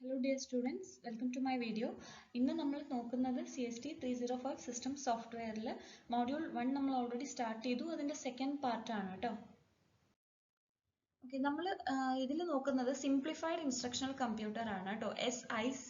Hello dear students, welcome to my video. ഇന്ന് നമ്മൾ നോക്കുന്നത് CST 305 System Software'ൽ Module 1 നമ്മൾ already start ചെയ്തു. അതിന്റെ second part ആണ് കേട്ടോ. Okay, നമ്മൾ ഇതിൽ നോക്കുന്നത് സിംപ്ലിഫൈഡ് ഇൻസ്ട്രക്ഷണൽ കമ്പ്യൂട്ടർ ആണ് കേട്ടോ, SIC.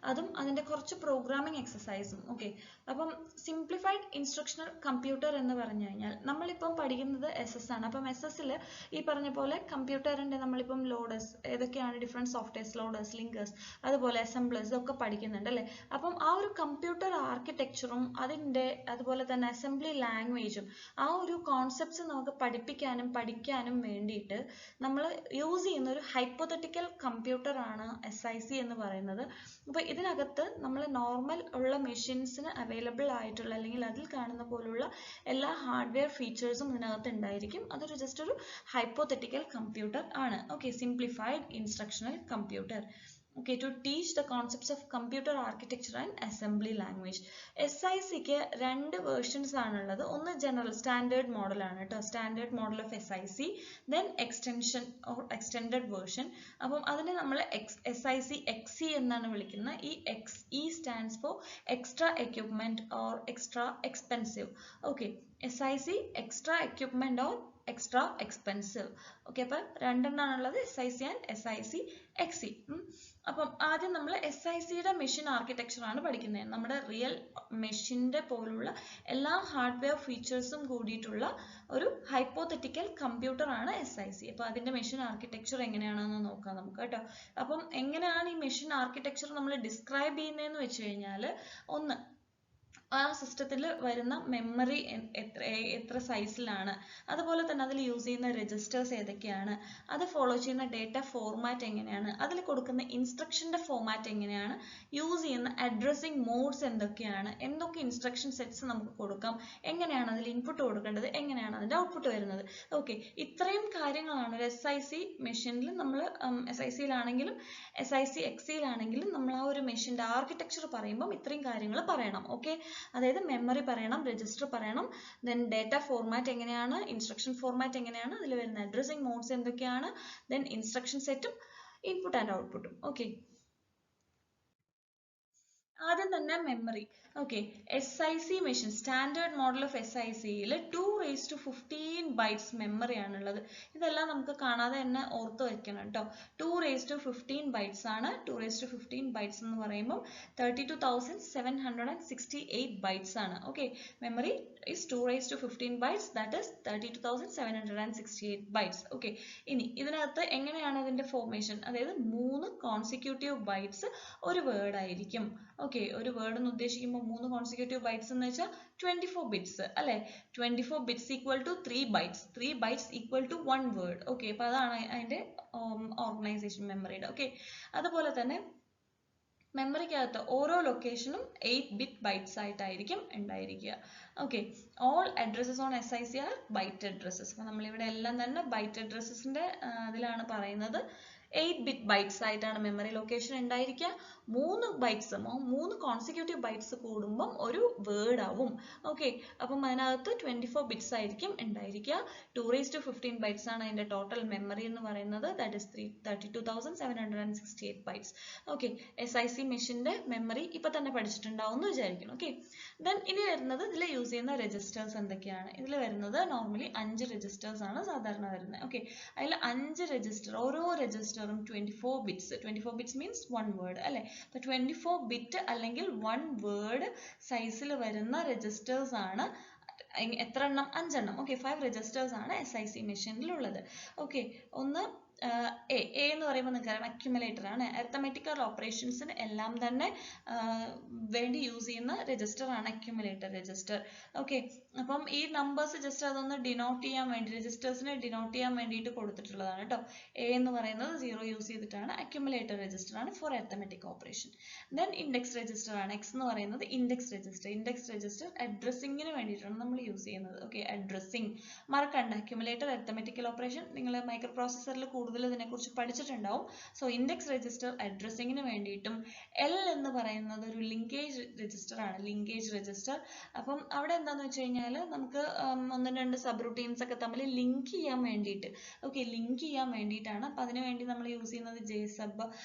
അതും അതിന്റെ കുറച്ച് പ്രോഗ്രാമിംഗ് എക്സസൈസും. ഓക്കെ, അപ്പം സിംപ്ലിഫൈഡ് ഇൻസ്ട്രക്ഷണൽ കമ്പ്യൂട്ടർ എന്ന് പറഞ്ഞു കഴിഞ്ഞാൽ നമ്മളിപ്പം പഠിക്കുന്നത് SS ആണ്. അപ്പം SS ൽ ഈ പറഞ്ഞ പോലെ കമ്പ്യൂട്ടറിന്റെ നമ്മളിപ്പം ലോഡേഴ്സ് ഏതൊക്കെയാണ്, ഡിഫറെന്റ് സോഫ്റ്റ്വെയർസ്, ലോഡേഴ്സ്, ലിങ്കേഴ്സ്, അതുപോലെ അസംബ്ലേഴ്സ് ഇതൊക്കെ പഠിക്കുന്നുണ്ട് അല്ലേ. അപ്പം ആ ഒരു കമ്പ്യൂട്ടർ ആർക്കിടെക്ചറും അതിന്റെ അതുപോലെ തന്നെ അസംബ്ലി ലാംഗ്വേജും ആ ഒരു കോൺസെപ്റ്റ്സ് നമുക്ക് പഠിപ്പിക്കാനും പഠിക്കാനും വേണ്ടിയിട്ട് നമ്മൾ യൂസ് ചെയ്യുന്ന ഒരു ഹൈപ്പോത്തറ്റിക്കൽ കമ്പ്യൂട്ടർ ആണ് SIC എന്ന് പറയുന്നത്. അപ്പോൾ ഇതിനകത്ത് നമ്മൾ നോർമൽ ഉള്ള മെഷീൻസിന് അവൈലബിൾ ആയിട്ടുള്ള അല്ലെങ്കിൽ അതിൽ കാണുന്ന പോലുള്ള എല്ലാ ഹാർഡ്വെയർ ഫീച്ചേഴ്സും ഇതിനകത്ത് ഉണ്ടായിരിക്കും. അതൊരു ജസ്റ്റ് ഒരു ഹൈപ്പോത്തറ്റിക്കൽ കമ്പ്യൂട്ടർ ആണ്. Okay, simplified instructional computer. Okay, to teach the concepts of computer architecture and assembly language. SICക്ക് രണ്ട് വേർഷൻസ് ആണുള്ളത്. ഒന്ന് ജനറൽ സ്റ്റാൻഡേർഡ് മോഡൽ ആണ് കേട്ടോ, standard model of SIC. Then extension or extended version. അപ്പം അതിനെ നമ്മൾ SIC XE എന്നാണ് വിളിക്കുന്നത്. ഈ XE stands for extra equipment or extra expensive. Okay, SIC extra equipment or extra expensive. Okay, അപ്പം രണ്ടെണ്ണാണുള്ളത്, SIC ആൻഡ് SIC XE. അപ്പം ആദ്യം നമ്മൾ SICയുടെ മെഷീൻ ആർക്കിടെക്ചർ ആണ് പഠിക്കുന്നത്. നമ്മുടെ റിയൽ മെഷീൻ്റെ പോലുള്ള എല്ലാ ഹാർഡ്വെയർ ഫീച്ചേഴ്സും കൂടിയിട്ടുള്ള ഒരു ഹൈപ്പോത്തറ്റിക്കൽ കമ്പ്യൂട്ടർ ആണ് SIC. അപ്പോൾ അതിന്റെ മെഷീൻ ആർക്കിടെക്ചർ എങ്ങനെയാണെന്ന് നോക്കാം നമുക്ക് കേട്ടോ. അപ്പം എങ്ങനെയാണ് ഈ മെഷീൻ ആർക്കിടെക്ചർ നമ്മൾ ഡിസ്ക്രൈബ് ചെയ്യുന്നതെന്ന് വെച്ച് കഴിഞ്ഞാൽ, ഒന്ന് ആ സിസ്റ്റത്തിൽ വരുന്ന മെമ്മറി എത്ര സൈസിലാണ്, അതുപോലെ തന്നെ അതിൽ യൂസ് ചെയ്യുന്ന രജിസ്റ്റേഴ്സ് ഏതൊക്കെയാണ്, അത് ഫോളോ ചെയ്യുന്ന ഡേറ്റ ഫോർമാറ്റ് എങ്ങനെയാണ്, അതിൽ കൊടുക്കുന്ന ഇൻസ്ട്രക്ഷൻ്റെ ഫോർമാറ്റ് എങ്ങനെയാണ്, യൂസ് ചെയ്യുന്ന അഡ്രസ്സിംഗ് മോഡ്സ് എന്തൊക്കെയാണ്, എന്തൊക്കെ ഇൻസ്ട്രക്ഷൻ സെറ്റ്സ് നമുക്ക് കൊടുക്കാം, എങ്ങനെയാണ് അതിൽ ഇൻപുട്ട് കൊടുക്കേണ്ടത്, എങ്ങനെയാണ് അതിൻ്റെ ഔട്ട്പുട്ട് വരുന്നത്. ഓക്കെ, ഇത്രയും കാര്യങ്ങളാണ് ഒരു SIC മെഷീനിൽ നമ്മൾ SICയിലാണെങ്കിലും SIC XEയിലാണെങ്കിലും നമ്മൾ ആ ഒരു മെഷീൻ്റെ ആർക്കിടെക്ചർ പറയുമ്പം ഇത്രയും കാര്യങ്ങൾ പറയണം. ഓക്കെ, അതായത് മെമ്മറി പറയണം, രജിസ്റ്റർ പറയണം, ദെൻ ഡേറ്റ ഫോർമാറ്റ് എങ്ങനെയാണ്, ഇൻസ്ട്രക്ഷൻ ഫോർമാറ്റ് എങ്ങനെയാണ്, അതിൽ വരുന്ന അഡ്രസ്സിംഗ് മോഡ്സ് എന്തൊക്കെയാണ്, ദെൻ ഇൻസ്ട്രക്ഷൻ സെറ്റും ഇൻപുട്ട് ആൻഡ് ഔട്ട്പുട്ടും. ഓക്കെ, ആദ്യം തന്നെ memory. Okay, SIC machine standard model of SICയിൽ 2⁻15 ബൈറ്റ്സ് മെമ്മറി ആണുള്ളത്. ഇതെല്ലാം നമുക്ക് കാണാതെ തന്നെ ഓർത്ത് വെക്കണം കേട്ടോ. 2⁻15 ബൈറ്റ്സ് ആണ്. 2⁻15 ബൈറ്റ്സ് എന്ന് പറയുമ്പോൾ 32,768 ബൈറ്റ്സ് ആണ്. Okay, memory is 2⁻15 bytes, that is 32,768 bytes. Okay, ഇനി ഇതിനകത്ത് എങ്ങനെയാണ് ഇതിന്റെ ഫോർമേഷൻ, അതായത് 3 കോൺസിക്യൂട്ടീവ് ബൈറ്റ്സ് ഒരു വേർഡ് ആയിരിക്കും. ഓക്കെ, ഒരു വേർഡ് എന്ന് ഉദ്ദേശിക്കുമ്പോൾ 3 കോൺസിക്യൂട്ടീവ് ബൈറ്റ്സ് എന്ന് വെച്ചാൽ 24 ബിറ്റ്സ് അല്ലെ. 24 bits equal to 3 bytes, 3 bytes equal to 1 word. Okay, അപ്പൊ അതാണ് അതിന്റെ ഓർഗനൈസേഷൻ മെമ്മറിയുടെ. ഓക്കെ, അതുപോലെ തന്നെ മെമ്മറിക്കകത്ത് ഓരോ ലൊക്കേഷനും 8-bit ബൈറ്റ്സ് ആയിട്ടായിരിക്കും ഉണ്ടായിരിക്കുക. Okay, all addresses on SIC are byte addresses. അപ്പം നമ്മളിവിടെ എല്ലാം തന്നെ ബൈറ്റ് അഡ്രസ്സസിന്റെ ഇതിലാണ് പറയുന്നത്. 8-bit ബൈറ്റ്സ് ആയിട്ടാണ് മെമ്മറി ലൊക്കേഷൻ ഉണ്ടായിരിക്കുക. 3 ബൈറ്റ്സ്, 3 കോൺസിക്യൂട്ടീവ് ബൈറ്റ്സ് കൂടുമ്പം ഒരു വേർഡ് ആവും. ഓക്കെ, അപ്പം അതിനകത്ത് 24 ബിറ്റ്സ് ആയിരിക്കും ഉണ്ടായിരിക്കുക. 2⁻15 ബൈറ്റ്സ് ആണ് അതിന്റെ ടോട്ടൽ മെമ്മറി എന്ന് പറയുന്നത്. That is 32,768 bytes. Okay, SIC മെഷീന്റെ മെമ്മറി ഇപ്പൊ തന്നെ പഠിച്ചിട്ടുണ്ടാവും എന്ന് വിചാരിക്കണം. ഓക്കെ, ദെൻ ഇനി വരുന്നത് ഇതിൽ യൂസ് ചെയ്യുന്ന രജിസ്റ്റേഴ്സ് എന്തൊക്കെയാണ്. ഇതിൽ വരുന്നത് നോർമലി 5 രജിസ്റ്റേഴ്സ് ആണ് സാധാരണ വരുന്നത്. ഓക്കെ, അതിൽ 5 രജിസ്റ്റർ, ഓരോ രജിസ്റ്ററും 24 ബിറ്റ്സ്. 24 ബിറ്റ്സ് മീൻസ് 1 വേർഡ് അല്ലെ. അപ്പൊ 24 ബിറ്റ് അല്ലെങ്കിൽ 1 വേർഡ് സൈസിൽ വരുന്ന രജിസ്റ്റേഴ്സ് ആണ്. എത്ര എണ്ണം? 5 എണ്ണം. ഓക്കെ, 5 രജിസ്റ്റേഴ്സ് ആണ് SIC മെഷീനിലുള്ളത്. ഓക്കെ, ഒന്ന് എ എന്ന് പറയുമ്പോൾ നിങ്ങൾക്കറിയാം അക്യുമുലേറ്റർ ആണ്. അരിത്തമെറ്റിക്കൽ ഓപ്പറേഷൻസിന് എല്ലാം തന്നെ വേണ്ടി യൂസ് ചെയ്യുന്ന രജിസ്റ്റർ ആണ് അക്യുമുലേറ്റർ രജിസ്റ്റർ. ഓക്കെ, അപ്പം ഈ നമ്പേഴ്സ് ജസ്റ്റ് അതൊന്ന് ഡിനോട്ട് ചെയ്യാൻ വേണ്ടി, രജിസ്റ്റേഴ്സിനെ ഡിനോട്ട് ചെയ്യാൻ വേണ്ടിയിട്ട് കൊടുത്തിട്ടുള്ളതാണ് കേട്ടോ. എ എന്ന് പറയുന്നത് 0 യൂസ് ചെയ്തിട്ടാണ്. അക്യുമുലേറ്റർ രജിസ്റ്റർ ആണ് for arithmetic operation. Then index register ആണ്. എക്സ് എന്ന് പറയുന്നത് ഇൻഡെക്സ് രജിസ്റ്റർ. ഇൻഡെക്സ് രജിസ്റ്റർ അഡ്രസ്സിങ്ങിന് വേണ്ടിയിട്ടാണ് നമ്മൾ യൂസ് ചെയ്യുന്നത്. ഓക്കെ, അഡ്രസ്സിങ് മറക്കണ്ട. അക്യുമുലേറ്റർ, അരിത്തമെറ്റിക്കൽ ഓപ്പറേഷൻ നിങ്ങൾ മൈക്രോ പ്രോസസ്സറിൽ കൂടുതൽ കൂടുതൽ ഇതിനെക്കുറിച്ച് പഠിച്ചിട്ടുണ്ടാവും. സോ ഇൻഡെക്സ് രജിസ്റ്റർ അഡ്രസ്സിങ്ങിന് വേണ്ടിയിട്ടും എൽ എന്ന് പറയുന്നത് ഒരു ലിങ്കേജ് രജിസ്റ്റർ ആണ്, ലിങ്കേജ് രജിസ്റ്റർ. അപ്പം അവിടെ എന്താണെന്ന് വെച്ച് കഴിഞ്ഞാൽ നമുക്ക് ഒന്നും രണ്ട് സബ് റൂട്ടീൻസ് ഒക്കെ തമ്മിൽ ലിങ്ക് ചെയ്യാൻ വേണ്ടിയിട്ട്, ഓക്കെ, ലിങ്ക് ചെയ്യാൻ വേണ്ടിയിട്ടാണ്. അപ്പം അതിന് വേണ്ടി നമ്മൾ യൂസ് ചെയ്യുന്നത് JSub,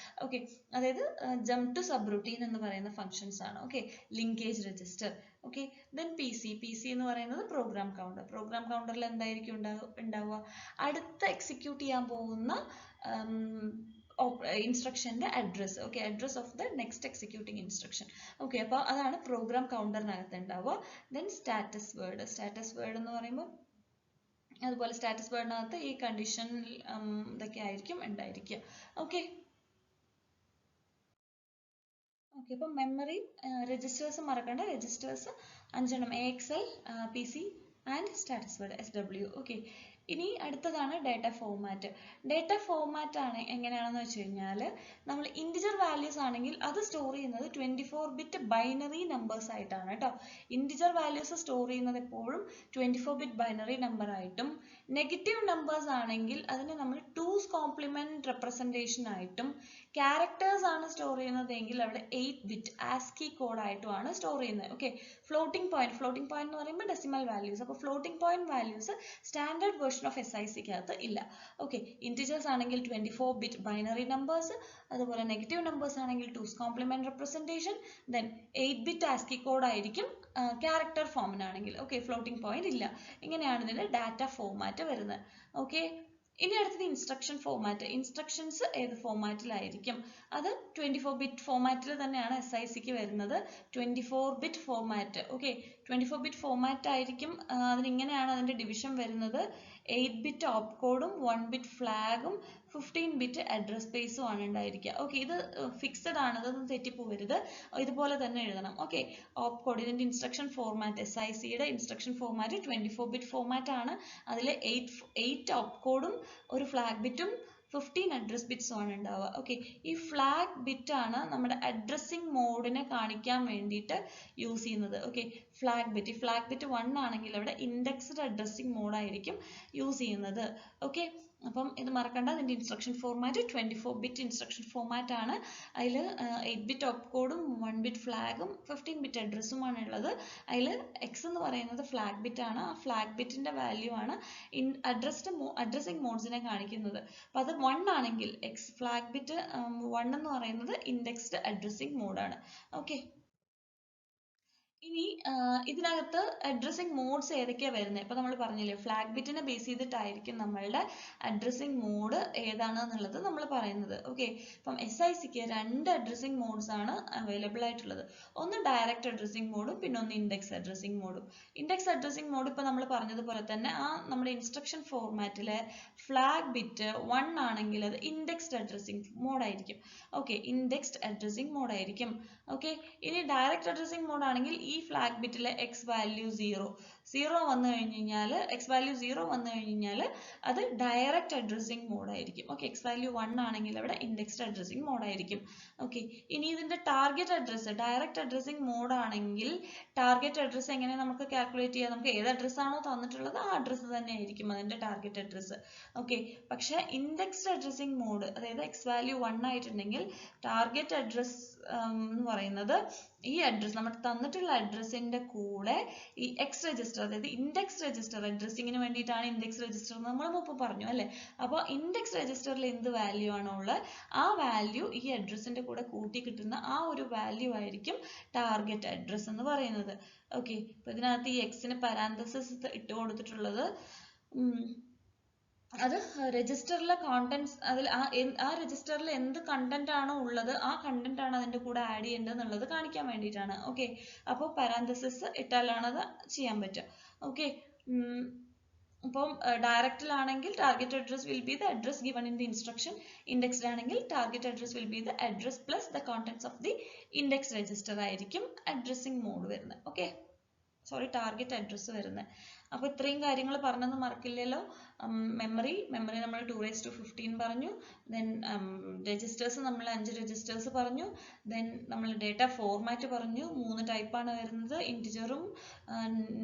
ഓക്കെ, അതായത് ജംപ് ടു സബ് റൂട്ടീൻ എന്ന് പറയുന്ന ഫങ്ഷൻസ് ആണ്. Okay, linkage register. Okay, then PC എന്ന് പറയുന്നത് പ്രോഗ്രാം കൗണ്ടർ. പ്രോഗ്രാം കൗണ്ടറിൽ എന്തായിരിക്കും ഉണ്ടാവുക? അടുത്ത എക്സിക്യൂട്ട് ചെയ്യാൻ പോകുന്ന ഇൻസ്ട്രക്ഷന്റെ address, okay, address of the next executing instruction. Okay, അപ്പോൾ അതാണ് പ്രോഗ്രാം കൗണ്ടറിനകത്ത് ഉണ്ടാവുക. ദെൻ സ്റ്റാറ്റസ് വേർഡ് എന്ന് പറയുമ്പോൾ അതുപോലെ സ്റ്റാറ്റസ് വേർഡിനകത്ത് ഈ കണ്ടീഷൻ ഇതൊക്കെ ആയിരിക്കും ഉണ്ടായിരിക്കുക. ഓക്കെ, ഓക്കെ, അപ്പം മെമ്മറി രജിസ്റ്റേഴ്സ് മറക്കണ്ട. Registers 5 AXL, PC and status word SW. Okay, ഇനി അടുത്തതാണ് ഡേറ്റ ഫോർമാറ്റ്. ഡേറ്റ ഫോർമാറ്റ് ആണ് എങ്ങനെയാണെന്ന് വെച്ച് കഴിഞ്ഞാൽ നമ്മൾ ഇൻറ്റിജർ വാല്യൂസ് ആണെങ്കിൽ അത് സ്റ്റോർ ചെയ്യുന്നത് 24-bit ബൈനറി നമ്പേഴ്സ് ആയിട്ടാണ് കേട്ടോ. ഇൻറ്റിജർ വാല്യൂസ് സ്റ്റോർ ചെയ്യുന്നത് എപ്പോഴും 24-bit ബൈനറി നമ്പർ ആയിട്ടും, നെഗറ്റീവ് നമ്പേഴ്സ് ആണെങ്കിൽ അതിനെ നമ്മൾ 2's കോംപ്ലിമെന്റ് റെപ്രസെന്റേഷൻ ആയിട്ടും, ക്യാരക്ടേഴ്സ് ആണ് സ്റ്റോർ ചെയ്യുന്നതെങ്കിൽ അവിടെ 8-bit ASCII കോഡ് ആയിട്ടുമാണ് സ്റ്റോർ ചെയ്യുന്നത്. ഓക്കെ, ഫ്ലോട്ടിംഗ് പോയിന്റ് എന്ന് പറയുമ്പോൾ ഡെസിമൽ വാല്യൂസ്. അപ്പോൾ floating point values standard version of SIC-ക്കകത്ത് ഇല്ല. ഓക്കെ, ഇന്റിജേഴ്സ് ആണെങ്കിൽ 24-bit ബൈനറി നമ്പേഴ്സ്, അതുപോലെ നെഗറ്റീവ് നമ്പേഴ്സ് ആണെങ്കിൽ 2's complement representation, then 8-bit ASCII code ആയിരിക്കും ക്യാരക്ടർ ഫോമിനാണെങ്കിൽ. ഓക്കെ, ഫ്ലോട്ടിംഗ് പോയിന്റ് ഇല്ല. ഇങ്ങനെയാണ് ഇതിന്റെ ഡാറ്റ ഫോർമാറ്റ് വരുന്നത്. ഓക്കെ, ഇനി അടുത്തത് ഇൻസ്ട്രക്ഷൻ ഫോർമാറ്റ്. ഇൻസ്ട്രക്ഷൻസ് ഏത് ഫോർമാറ്റിലായിരിക്കും? അത് 24-bit ഫോർമാറ്റിൽ തന്നെയാണ് SIC-ക്ക് വരുന്നത്. 24-bit format. Okay, 24-bit format ആയിരിക്കും. അതിനിങ്ങനെയാണ് അതിന്റെ ഡിവിഷൻ വരുന്നത്. 8-bit ഓപ്കോഡും 1-bit ഫ്ലാഗും 15-bit അഡ്രസ് സ്പേസും ആണ് ഉണ്ടായിരിക്കുക. ഓക്കെ, ഇത് ഫിക്സഡ് ആണ്, അതൊന്നും തെറ്റിപ്പോവരുത്, ഇതുപോലെ തന്നെ എഴുതണം. ഓക്കെ, ഓപ്കോഡ് ഇതിന്റെ ഇൻസ്ട്രക്ഷൻ ഫോർമാറ്റ്, SIC-യുടെ ഇൻസ്ട്രക്ഷൻ ഫോർമാറ്റ് 24-bit ഫോർമാറ്റ് ആണ്. അതിൽ 8 ഓപ്കോഡും ഒരു ഫ്ലാഗ് ബിറ്റും 15 അഡ്രസ് ബിറ്റ്സും ആണ് ഉണ്ടാവുക. ഓക്കെ, ഈ ഫ്ലാഗ് ബിറ്റ് ആണ് നമ്മുടെ അഡ്രസ്സിംഗ് മോഡിനെ കാണിക്കാൻ വേണ്ടിയിട്ട് യൂസ് ചെയ്യുന്നത്. ഓക്കെ, ഫ്ലാഗ് ബിറ്റ് 1 ആണെങ്കിൽ അവിടെ ഇൻഡെക്സ്ഡ് അഡ്രസ്സിംഗ് മോഡായിരിക്കും യൂസ് ചെയ്യുന്നത്. ഓക്കെ, അപ്പം ഇത് മറക്കണ്ട. അതിന്റെ instruction format 24-bit instruction format ആണ്. അതിൽ 8-bit ഓപ്കോഡും 1-bit ഫ്ലാഗും 15-bit അഡ്രസ്സുമാണ് ഉള്ളത്. അതിൽ X എന്ന് പറയുന്നത് ഫ്ലാഗ് ബിറ്റ് ആണ്. ആ ഫ്ലാഗ് ബിറ്റിന്റെ വാല്യൂ ആണ് അഡ്രസ്സിംഗ് മോഡ്സിനെ കാണിക്കുന്നത്. അപ്പം അത് 1 ആണെങ്കിൽ ഫ്ലാഗ് ബിറ്റ് 1 എന്ന് പറയുന്നത് ഇൻഡെക്സ്ഡ് അഡ്രസ്സിംഗ് മോഡാണ്. ഓക്കെ, ഇനി ഇതിനകത്ത് അഡ്രസ്സിംഗ് മോഡ്സ് ഏതൊക്കെയാണ് വരുന്നത്? ഇപ്പൊ നമ്മൾ പറഞ്ഞില്ലേ, ഫ്ലാഗ് ബിറ്റിനെ ബേസ് ചെയ്തിട്ടായിരിക്കും നമ്മളുടെ അഡ്രസ്സിംഗ് മോഡ് ഏതാണെന്നുള്ളത് നമ്മൾ പറയുന്നത്. ഓക്കെ, അപ്പം SIC-ക്ക് 2 അഡ്രസ്സിംഗ് മോഡ്സ് ആണ് അവൈലബിൾ ആയിട്ടുള്ളത്. ഒന്ന് ഡയറക്റ്റ് അഡ്രസ്സിംഗ് മോഡും പിന്നെ ഒന്ന് ഇൻഡെക്സ് അഡ്രസ്സിംഗ് മോഡും. ഇൻഡെക്സ് അഡ്രസ്സിംഗ് മോഡ് ഇപ്പൊ നമ്മൾ പറഞ്ഞതുപോലെ തന്നെ നമ്മുടെ ഇൻസ്ട്രക്ഷൻ ഫോർമാറ്റിലെ ഫ്ലാഗ് ബിറ്റ് 1 ആണെങ്കിൽ അത് ഇൻഡെക്സ്ഡ് അഡ്രസ്സിംഗ് മോഡായിരിക്കും. ഓക്കെ, ഇൻഡെക്സ്ഡ് അഡ്രസ്സിംഗ് മോഡായിരിക്കും. ഓക്കെ, ഇനി ഡയറക്റ്റ് അഡ്രസ്സിംഗ് മോഡ് ആണെങ്കിൽ ഈ ഫ്ലാഗ് ബിറ്റിലെ X വാല്യൂ 0 വന്നു കഴിഞ്ഞാൽ അത് ഡയറക്റ്റ് അഡ്രസ്സിംഗ് മോഡ് ആയിരിക്കും. ഓക്കെ, X വാല്യൂ 1 ആണെങ്കിൽ അവിടെ ഇൻഡെക്സ്ഡ് അഡ്രസ്സിംഗ് മോഡ് ആയിരിക്കും. ഓക്കെ, ഇനി ഇതിന്റെ target address direct addressing mode ആണെങ്കിൽ ടാർഗറ്റ് അഡ്രസ് എങ്ങനെ നമുക്ക് കാൽക്കുലേറ്റ് ചെയ്യാം? നമുക്ക് ഏത് അഡ്രസ് ആണോ തന്നിട്ടുള്ളത് ആ അഡ്രസ് തന്നെ ആയിരിക്കും അതിന്റെ ടാർഗറ്റ് അഡ്രസ്. ഓക്കെ, പക്ഷെ ഇൻഡെക്സ്ഡ് അഡ്രസ്സിംഗ് മോഡ്, അതായത് X വാല്യൂ 1 ആയിട്ടുണ്ടെങ്കിൽ ടാർഗറ്റ് അഡ്രസ് എന്ന് പറയുന്നത് ഈ അഡ്രസ് നമ്മൾ തന്നിട്ടുള്ള അഡ്രസ്സിന്റെ കൂടെ ഈ X രജിസ്റ്റർ, അതായത് ഇൻഡെക്സ് രജിസ്റ്റർ, അഡ്രസ്സിങ്ങിന് വേണ്ടിയിട്ടാണ് ഇൻഡെക്സ് രജിസ്റ്റർ നമ്മൾ മുമ്പ് പറഞ്ഞു അല്ലെ. അപ്പോൾ ഇൻഡെക്സ് രജിസ്റ്ററിൽ എന്ത് വാല്യൂ ആണോ ഉള്ളത് ആ വാല്യൂ ഈ അഡ്രസ്സിന്റെ കൂടെ കൂട്ടി കിട്ടുന്ന ആ ഒരു വാല്യൂ ആയിരിക്കും ടാർഗറ്റ് അഡ്രസ് എന്ന് പറയുന്നത്. ഓക്കെ, അപ്പൊ ഇതിനകത്ത് ഈ X ന് പാരാന്തസിസ് ഇട്ട് കൊടുത്തിട്ടുള്ളത് അത് രജിസ്റ്ററിലെ കോണ്ടന്റ്സ്, അതിൽ ആ രജിസ്റ്ററിൽ എന്ത് കണ്ടന്റ് ആണോ ഉള്ളത് ആ കണ്ടന്റ് ആണ് അതിന്റെ കൂടെ ആഡ് ചെയ്യേണ്ടത് എന്നുള്ളത് കാണിക്കാൻ വേണ്ടിയിട്ടാണ്. ഓക്കെ, അപ്പോൾ പാരാന്തസിസ് ഇട്ടാലാണ് അത് ചെയ്യാൻ പറ്റുക. ഓക്കെ, അപ്പം ഡയറക്റ്റിലാണെങ്കിൽ target address will be the address given in the instruction. Indexed ആണെങ്കിൽ target address will be the address plus the contents of the index register ആയിരിക്കും അഡ്രസ്സിംഗ് മോഡ് വരുന്നത്. ഓക്കെ, ടാർഗറ്റ് അഡ്രസ് വരുന്നത്. അപ്പോൾ ഇത്രയും കാര്യങ്ങൾ പറഞ്ഞത് മറക്കില്ലല്ലോ. മെമ്മറി നമ്മൾ 2⁵15 പറഞ്ഞു. ദെൻ രജിസ്റ്റേഴ്സ് നമ്മൾ 5 രജിസ്റ്റേഴ്സ് പറഞ്ഞു. ദെൻ നമ്മൾ ഡേറ്റ ഫോർമാറ്റ് പറഞ്ഞു. 3 ടൈപ്പാണ് വരുന്നത്, ഇൻറ്റിജറും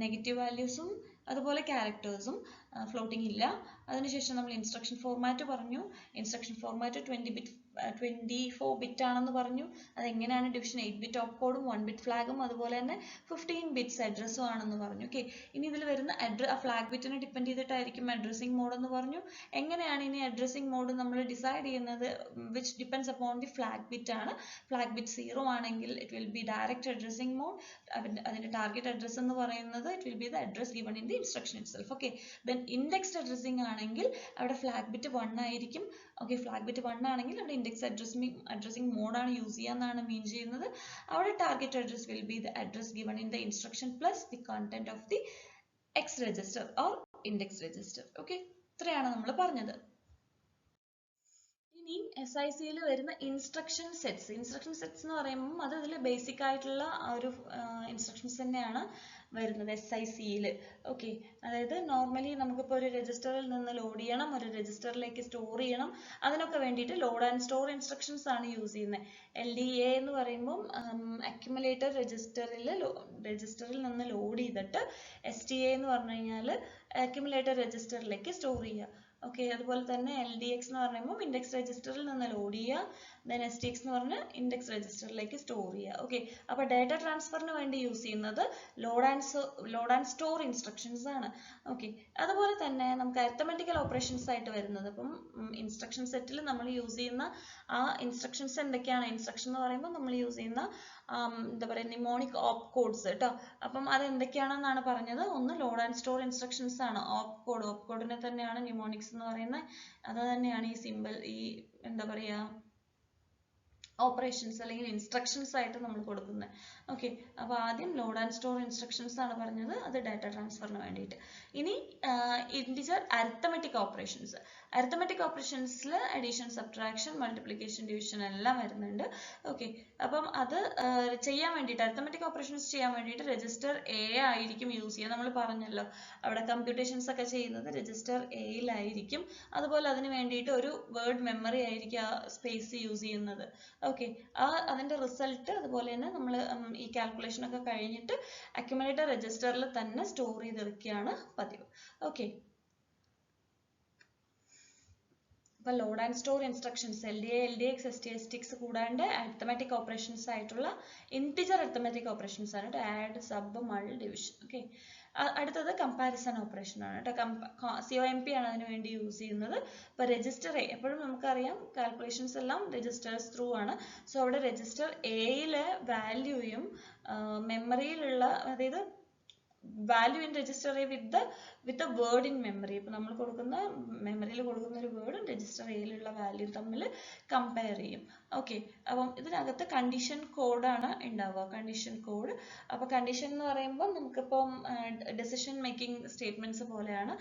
നെഗറ്റീവ് വാല്യൂസും അതുപോലെ ക്യാരക്ടേഴ്സും ഫ്ലോട്ടിംഗ് ഇല്ല. അതിനുശേഷം നമ്മൾ ഇൻസ്ട്രക്ഷൻ ഫോർമാറ്റ് പറഞ്ഞു. ഇൻസ്ട്രക്ഷൻ ഫോർമാറ്റ് 24 ബിറ്റ് ആണെന്ന് പറഞ്ഞു. അതെങ്ങനെയാണ് ഡിവിഷൻ 8 ബിറ്റ് ഓപ്പ് കോഡും 1 ബിറ്റ് ഫ്ലാഗും അതുപോലെ തന്നെ 15 ബിറ്റ്സ് അഡ്രസ്സും ആണെന്ന് പറഞ്ഞു. ഓക്കെ, ഇനി ഇതിൽ വരുന്ന ഫ്ലാഗ് ബിറ്റിനെ ഡിപ്പെൻഡ് ചെയ്തിട്ടായിരിക്കും അഡ്രസ്സിംഗ് മോഡ് എന്ന് പറഞ്ഞു. എങ്ങനെയാണ് ഇനി അഡ്രസ്സിംഗ് മോഡ് നമ്മൾ ഡിസൈഡ് ചെയ്യുന്നത്? Which depends upon the flag bit ആണ്. ഫ്ലാഗ് ബിറ്റ് 0 ആണെങ്കിൽ it will be direct addressing mode. അതിന്റെ ടാർഗറ്റ് അഡ്രസ് എന്ന് പറയുന്നത് it will be the address given in the instruction itself. Okay, then indexed addressing ആണെങ്കിൽ അവിടെ flag bit 1 ആയിരിക്കും. Okay, flag bit 1 ആണെങ്കിൽ അവിടെ ഇൻഡെക്സ് അഡ്രസ്സിംഗ് മോഡാണ് യൂസ് ചെയ്യാന്നാണ് മീൻ ചെയ്യുന്നത്. അവിടെ target address will be the address given in the instruction plus the content of the X register or index register. Okay, ഇത്രയാണ് നമ്മൾ പറഞ്ഞത്. ഇനി SIC-യിൽ വരുന്ന ഇൻസ്ട്രക്ഷൻ സെറ്റ്സ് എന്ന് പറയുമ്പോൾ അത് ഇതിൽ ബേസിക് ആയിട്ടുള്ള ഒരു ഇൻസ്ട്രക്ഷൻസ് തന്നെയാണ് വരുന്നത് SIC-യിൽ. ഓക്കെ, അതായത് നോർമലി നമുക്കിപ്പോൾ ഒരു രജിസ്റ്ററിൽ നിന്ന് ലോഡ് ചെയ്യണം, ഒരു രജിസ്റ്ററിലേക്ക് സ്റ്റോർ ചെയ്യണം, അതിനൊക്കെ വേണ്ടിയിട്ട് ലോഡ് ആൻഡ് സ്റ്റോർ ഇൻസ്ട്രക്ഷൻസ് ആണ് യൂസ് ചെയ്യുന്നത്. LDA എന്ന് പറയുമ്പം അക്യുമുലേറ്റർ രജിസ്റ്ററിൽ നിന്ന് ലോഡ് ചെയ്തിട്ട് STA എന്ന് പറഞ്ഞു കഴിഞ്ഞാൽ അക്യുമുലേറ്റർ രജിസ്റ്ററിലേക്ക് സ്റ്റോർ ചെയ്യുക. ഓക്കെ, അതുപോലെ തന്നെ LDX എന്ന് പറയുമ്പോൾ ഇൻഡെക്സ് രജിസ്റ്ററിൽ നിന്ന് ലോഡ് ചെയ്യുക, ദെൻ STX എന്ന് പറഞ്ഞാൽ ഇൻഡെക്സ് രജിസ്റ്ററിലേക്ക് സ്റ്റോർ ചെയ്യുക. ഓക്കെ, അപ്പോൾ ഡാറ്റ ട്രാൻസ്ഫറിന് വേണ്ടി യൂസ് ചെയ്യുന്നത് ലോഡ് ആൻഡ് സ്റ്റോർ ഇൻസ്ട്രക്ഷൻസ് ആണ്. ഓക്കെ, അതുപോലെ തന്നെ നമുക്ക് അരിത്തമെറ്റിക്കൽ ഓപ്പറേഷൻസ് ആയിട്ട് വരുന്നത്, അപ്പം ഇൻസ്ട്രക്ഷൻ സെറ്റിൽ നമ്മൾ യൂസ് ചെയ്യുന്ന ആ ഇൻസ്ട്രക്ഷൻസ് എന്തൊക്കെയാണ്? ഇൻസ്ട്രക്ഷൻ എന്ന് പറയുമ്പോൾ നമ്മൾ യൂസ് ചെയ്യുന്ന എന്താ പറയുക, നിമോണിക് ഓപ്പ് കോഡ്സ് കേട്ടോ. അപ്പം അത് എന്തൊക്കെയാണെന്നാണ് പറഞ്ഞത്. ഒന്ന് ലോഡ് ആൻഡ് സ്റ്റോർ ഇൻസ്ട്രക്ഷൻസ് ആണ്. ഓപ്പ് കോഡിനെ തന്നെയാണ് നിമോണിക്സ് എന്ന് പറയുന്നത്. അത് തന്നെയാണ് ഈ സിമ്പിൾ, ഈ എന്താ പറയുക, ഓപ്പറേഷൻസ് അല്ലെങ്കിൽ ഇൻസ്ട്രക്ഷൻസ് ആയിട്ട് നമ്മൾ കൊടുക്കുന്നത്. ഓക്കെ, അപ്പോൾ ആദ്യം ലോഡ് ആൻഡ് സ്റ്റോർ ഇൻസ്ട്രക്ഷൻസ് ആണ് പറഞ്ഞത്, അത് ഡാറ്റ ട്രാൻസ്ഫറിന് വേണ്ടിയിട്ട്. ഇനി ഇൻറ്റിജർ അരിത്തമെറ്റിക് ഓപ്പറേഷൻസിൽ അഡീഷൻ, സബ്ട്രാക്ഷൻ, മൾട്ടിപ്ലിക്കേഷൻ, ഡിവിഷൻ എല്ലാം വരുന്നുണ്ട്. ഓക്കെ, അപ്പം അത് ചെയ്യാൻ വേണ്ടിയിട്ട്, അരിത്തമെറ്റിക് ഓപ്പറേഷൻസ് ചെയ്യാൻ വേണ്ടിയിട്ട് രജിസ്റ്റർ A ആയിരിക്കും യൂസ് ചെയ്യുക. നമ്മൾ പറഞ്ഞല്ലോ അവിടെ കമ്പ്യൂട്ടേഷൻസ് ഒക്കെ ചെയ്യുന്നത് രജിസ്റ്റർ Aയിലായിരിക്കും. അതുപോലെ അതിന് വേണ്ടിയിട്ട് ഒരു വേർഡ് മെമ്മറി ആയിരിക്കും ആ സ്പേസ് യൂസ് ചെയ്യുന്നത്. ഓക്കെ, അതിന്റെ റിസൾട്ട് അതുപോലെ തന്നെ നമ്മൾ ഈ കാൽക്കുലേഷൻ ഒക്കെ കഴിഞ്ഞിട്ട് അക്യുമുലേറ്റർ രജിസ്റ്ററിൽ തന്നെ സ്റ്റോർ ചെയ്ത് വെക്കുകയാണ് പതിവ്. ഓക്കെ, അപ്പോൾ load and store instructions LDA, LDX, STA, STX കൂടാണ്ട് അരിത്തമെറ്റിക് ഓപ്പറേഷൻസ് ആയിട്ടുള്ള ഇൻറ്റിജർ അരിത്തമെറ്റിക് ഓപ്പറേഷൻസ് ആണ് കേട്ടോ. Add, sub, mul, division. Okay, അടുത്തത് കമ്പാരിസൺ ഓപ്പറേഷൻ ആണ് കേട്ടോ. COMP ആണ് അതിന് വേണ്ടി യൂസ് ചെയ്യുന്നത്. ഇപ്പോൾ രജിസ്റ്റർ A, എപ്പോഴും നമുക്കറിയാം കാൽക്കുലേഷൻസ് എല്ലാം രജിസ്റ്റേഴ്സ് ത്രൂ ആണ്. സോ അവിടെ രജിസ്റ്റർ Aയിലെ വാല്യൂയും മെമ്മറിയിലുള്ള, അതായത് value in register A with the word in memory, ഇപ്പം നമ്മൾ കൊടുക്കുന്ന മെമ്മറിയിൽ കൊടുക്കുന്ന ഒരു വേർഡും രജിസ്റ്റർ Aയിലുള്ള വാല്യൂ തമ്മിൽ കമ്പയർ ചെയ്യും. ഓക്കെ, അപ്പം ഇതിനകത്ത് കണ്ടീഷൻ കോഡാണ് ഉണ്ടാവുക, കണ്ടീഷൻ കോഡ്. അപ്പോൾ കണ്ടീഷൻ എന്ന് പറയുമ്പോൾ നമുക്കിപ്പം ഡെസിഷൻ മേക്കിംഗ് സ്റ്റേറ്റ്മെന്റ്സ് പോലെയാണ്.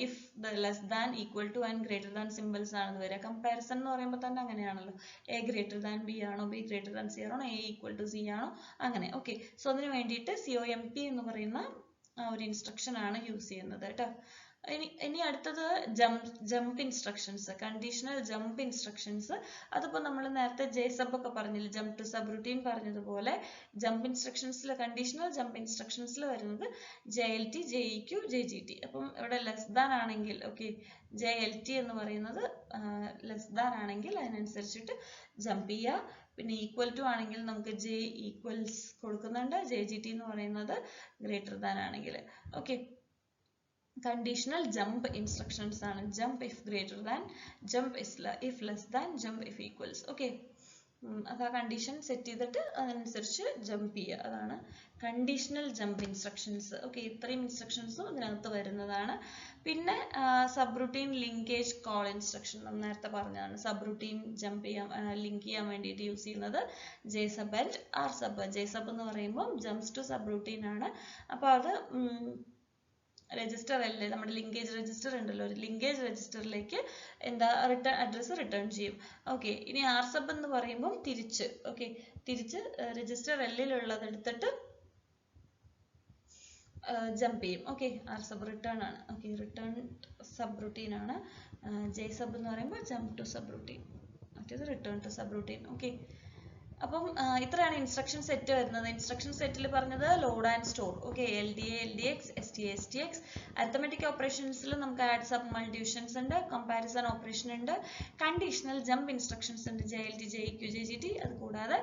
If the less than, equal two and greater than symbols ആണെന്ന് വരിക. കമ്പാരിസൺ എന്ന് പറയുമ്പോൾ തന്നെ അങ്ങനെയാണല്ലോ, A ഗ്രേറ്റർ ദാൻ B ആണോ, B ഗ്രേറ്റർ ദാൻ C ആണോ, A ഈക്വൽ ടു C ആണോ, അങ്ങനെ. ഓക്കെ, സോ അതിന് വേണ്ടിയിട്ട് COMP എന്ന് പറയുന്ന ഒരു ഇൻസ്ട്രക്ഷൻ ആണ് യൂസ് ചെയ്യുന്നത് കേട്ടോ. ഇനി അടുത്തത് jump instructions, conditional jump instructions. അതിപ്പോൾ നമ്മൾ നേരത്തെ JSUB ഒക്കെ പറഞ്ഞില്ല, ജമ്പ് ടു സബ് റുട്ടീൻ പറഞ്ഞതുപോലെ ജമ്പ് ഇൻസ്ട്രക്ഷൻസിൽ, കണ്ടീഷണൽ ജമ്പ് ഇൻസ്ട്രക്ഷൻസിൽ വരുന്നത് JLT, JEQ, JGT. അപ്പം ഇവിടെ ലെസ് ദാൻ ആണെങ്കിൽ, ഓക്കെ, JLT എന്ന് പറയുന്നത് ലെസ് ദാൻ ആണെങ്കിൽ അതിനനുസരിച്ചിട്ട് ജമ്പ് ചെയ്യുക. പിന്നെ ഈക്വൽ ടു ആണെങ്കിൽ നമുക്ക് J ഈക്വൽസ് കൊടുക്കുന്നുണ്ട്. JGT എന്ന് പറയുന്നത് ഗ്രേറ്റർ ദാൻ ആണെങ്കിൽ. ഓക്കെ, കണ്ടീഷണൽ ജമ്പ് ഇൻസ്ട്രക്ഷൻസ് ആണ്. Jump if greater than, jump if less than, jump if equals. Okay, അത് ആ കണ്ടീഷൻ സെറ്റ് ചെയ്തിട്ട് അതനുസരിച്ച് ജമ്പ് ചെയ്യുക, അതാണ് കണ്ടീഷണൽ ജമ്പ് ഇൻസ്ട്രക്ഷൻസ്. ഓക്കെ, ഇത്രയും ഇൻസ്ട്രക്ഷൻസും ഇതിനകത്ത് വരുന്നതാണ്. പിന്നെ sub routine linkage call instruction നമ്മൾ നേരത്തെ പറഞ്ഞതാണ്. സബ് റുട്ടീൻ ജമ്പ് ചെയ്യാൻ, ലിങ്ക് ചെയ്യാൻ വേണ്ടിയിട്ട് യൂസ് ചെയ്യുന്നത് JSUB ആൻഡ് RSUB. JSUB എന്ന് പറയുമ്പോൾ ജംപ്സ് ടു സബ് റുട്ടീൻ ആണ്. അപ്പോൾ അത് രജിസ്റ്റർ അല്ലേ, നമ്മുടെ ലിങ്കേജ് രജിസ്റ്റർ ഉണ്ടല്ലോ, ഒരു ലിങ്കേജ് രജിസ്റ്ററിലേക്ക് എന്താ അഡ്രസ്സ് റിട്ടേൺ ചെയ്യും. ഓക്കെ, ഇനി RSUB എന്ന് പറയുമ്പോൾ തിരിച്ച്, ഓക്കെ, തിരിച്ച് രജിസ്റ്റർ Lലുള്ളത് എടുത്തിട്ട് ജമ്പ് ചെയ്യും. ഓക്കെ, RSUB റിട്ടേൺ ആണ്. ഓക്കെ, റിട്ടേൺ സബ് റുട്ടീൻ ആണ്. JSUB എന്ന് പറയുമ്പോൾ ജമ്പ് ടു സബ് റുട്ടീൻ, മറ്റേത് return to subroutine. Okay, അപ്പം ഇത്രയാണ് ഇൻസ്ട്രക്ഷൻ സെറ്റ് വരുന്നത്. ഇൻസ്ട്രക്ഷൻ സെറ്റിൽ പറഞ്ഞത് load and store. Okay, LDA, LDX, STA, STX. Arithmetic ഓപ്പറേഷൻസിൽ നമുക്ക് ആഡ്, സബ്, മൾട്ടിവിഷൻസ് ഉണ്ട്, കമ്പാരിസൺ ഓപ്പറേഷൻ ഉണ്ട്, കണ്ടീഷണൽ ജമ്പ് ഇൻസ്ട്രക്ഷൻസ് ഉണ്ട്, JLT, JEQ, JGT. അതുകൂടാതെ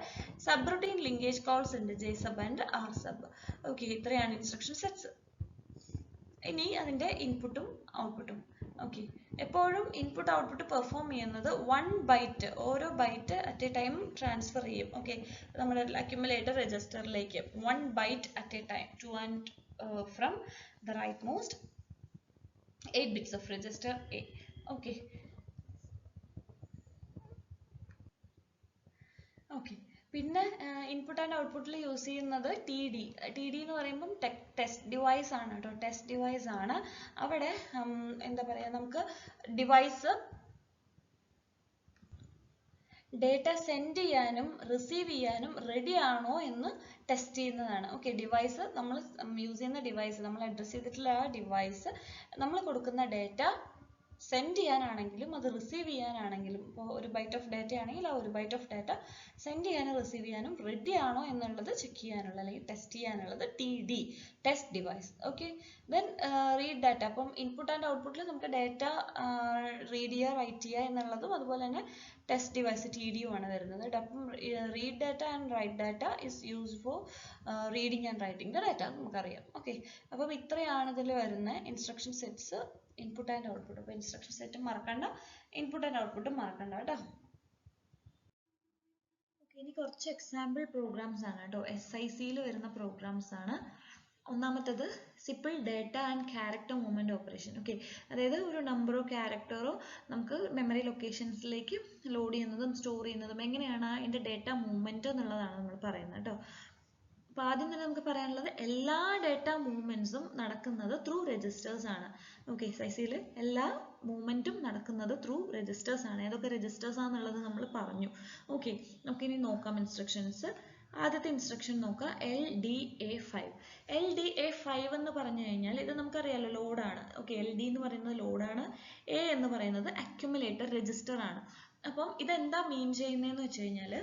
സബ് റൂട്ടീൻ ലിങ്കേജ് കോൾസ് ഉണ്ട്, JSub ആൻഡ് RSub. ഓക്കെ, ഇത്രയാണ് ഇൻസ്ട്രക്ഷൻ സെറ്റ്സ്. ഇനി അതിന്റെ ഇൻപുട്ടും ഔട്ട്പുട്ടും. ഓക്കെ, എപ്പോഴും ഇൻപുട്ട് ഔട്ട്പുട്ട് പെർഫോം ചെയ്യുന്നത് 1 ബൈറ്റ്, ഓരോ byte at a time transfer ചെയ്യും. ഓക്കെ, നമ്മുടെ അക്യുമുലേറ്റർ രജിസ്റ്ററിലേക്ക് 1 byte at a time to and from the right most 8 bits of register A. Okay, okay. പിന്നെ ഇൻപുട്ട് ആൻഡ് ഔട്ട്പുട്ടിൽ യൂസ് ചെയ്യുന്നത് TD. TD എന്ന് പറയുമ്പം ടെസ്റ്റ് ഡിവൈസ് ആണ് കേട്ടോ, ടെസ്റ്റ് ഡിവൈസ് ആണ്. അവിടെ എന്താ പറയുക, നമുക്ക് ഡിവൈസ് ഡേറ്റ സെൻഡ് ചെയ്യാനും റിസീവ് ചെയ്യാനും റെഡി ആണോ എന്ന് ടെസ്റ്റ് ചെയ്യുന്നതാണ്. ഓക്കെ, ഡിവൈസ് നമ്മൾ യൂസ് ചെയ്യുന്ന ഡിവൈസ്, നമ്മൾ അഡ്രസ് ചെയ്തിട്ടുള്ള ആ ഡിവൈസ് നമ്മൾ കൊടുക്കുന്ന ഡേറ്റ സെൻഡ് ചെയ്യാനാണെങ്കിലും അത് റിസീവ് ചെയ്യാനാണെങ്കിലും, ഇപ്പോൾ ഒരു ബൈറ്റ് ഓഫ് ഡാറ്റ ആണെങ്കിൽ ആ ഒരു ബൈറ്റ് ഓഫ് ഡാറ്റ സെൻഡ് ചെയ്യാനും റിസീവ് ചെയ്യാനും റെഡി ആണോ എന്നുള്ളത് ചെക്ക് ചെയ്യാനുള്ള അല്ലെങ്കിൽ ടെസ്റ്റ് ചെയ്യാനുള്ളത് TD, test device. Okay, then read data. അപ്പം ഇൻപുട്ട് ആൻഡ് ഔട്ട്പുട്ടിൽ നമുക്ക് ഡാറ്റ റീഡ് ചെയ്യുക, റൈറ്റ് ചെയ്യുക എന്നുള്ളതും അതുപോലെ തന്നെ ടെസ്റ്റ് ഡിവൈസ് TD ആണ് വരുന്നത്. അപ്പം read data and write data is use for reading and writing the data, നമുക്കറിയാം. ഓക്കെ, അപ്പം ഇത്രയാണ് ഇതിൽ വരുന്ന instruction sets, input and output. അപ്പോൾ ഇൻസ്ട്രക്ഷൻ സെറ്റും മറക്കണ്ട, ഇൻപുട്ട് ആൻഡ് ഔട്ട്പുട്ടും മറക്കണ്ട കേട്ടോ. ഓക്കെ, ഇനി കുറച്ച് എക്സാമ്പിൾ പ്രോഗ്രാംസ് ആണ് കേട്ടോ, SICയിൽ വരുന്ന പ്രോഗ്രാംസ് ആണ്. ഒന്നാമത്തത് simple data and character movement operation. Okay, അതായത് ഒരു നമ്പറോ ക്യാരക്ടറോ നമുക്ക് മെമ്മറി ലൊക്കേഷൻസിലേക്ക് ലോഡ് ചെയ്യുന്നതും സ്റ്റോർ ചെയ്യുന്നതും എങ്ങനെയാണ് അതിൻ്റെ ഡേറ്റ മൂവ്മെന്റ് എന്നുള്ളതാണ് നമ്മൾ പറയുന്നത് കേട്ടോ. അപ്പോൾ ആദ്യം തന്നെ നമുക്ക് പറയാനുള്ളത് എല്ലാ ഡേറ്റ മൂവ്മെന്റ്സും നടക്കുന്നത് ത്രൂ രജിസ്റ്റേഴ്സ് ആണ്. ഓക്കെ, SICയിൽ എല്ലാ മൂവ്മെന്റും നടക്കുന്നത് ത്രൂ രജിസ്റ്റേഴ്സ് ആണ്. ഏതൊക്കെ രജിസ്റ്റേഴ്സ് ആണെന്നുള്ളത് നമ്മൾ പറഞ്ഞു. ഓക്കെ, നമുക്ക് ഇനി നോക്കാം ഇൻസ്ട്രക്ഷൻസ്. ആദ്യത്തെ ഇൻസ്ട്രക്ഷൻ നോക്കാം, LDA5. LDA5 എന്ന് പറഞ്ഞു കഴിഞ്ഞാൽ ഇത് നമുക്കറിയാലോ, ലോഡാണ്. ഓക്കെ, LD എന്ന് പറയുന്നത് ലോഡാണ്, A എന്ന് പറയുന്നത് അക്യുമുലേറ്റർ രജിസ്റ്റർ ആണ്. അപ്പം ഇതെന്താ മീൻ ചെയ്യുന്നതെന്ന് വെച്ച് കഴിഞ്ഞാൽ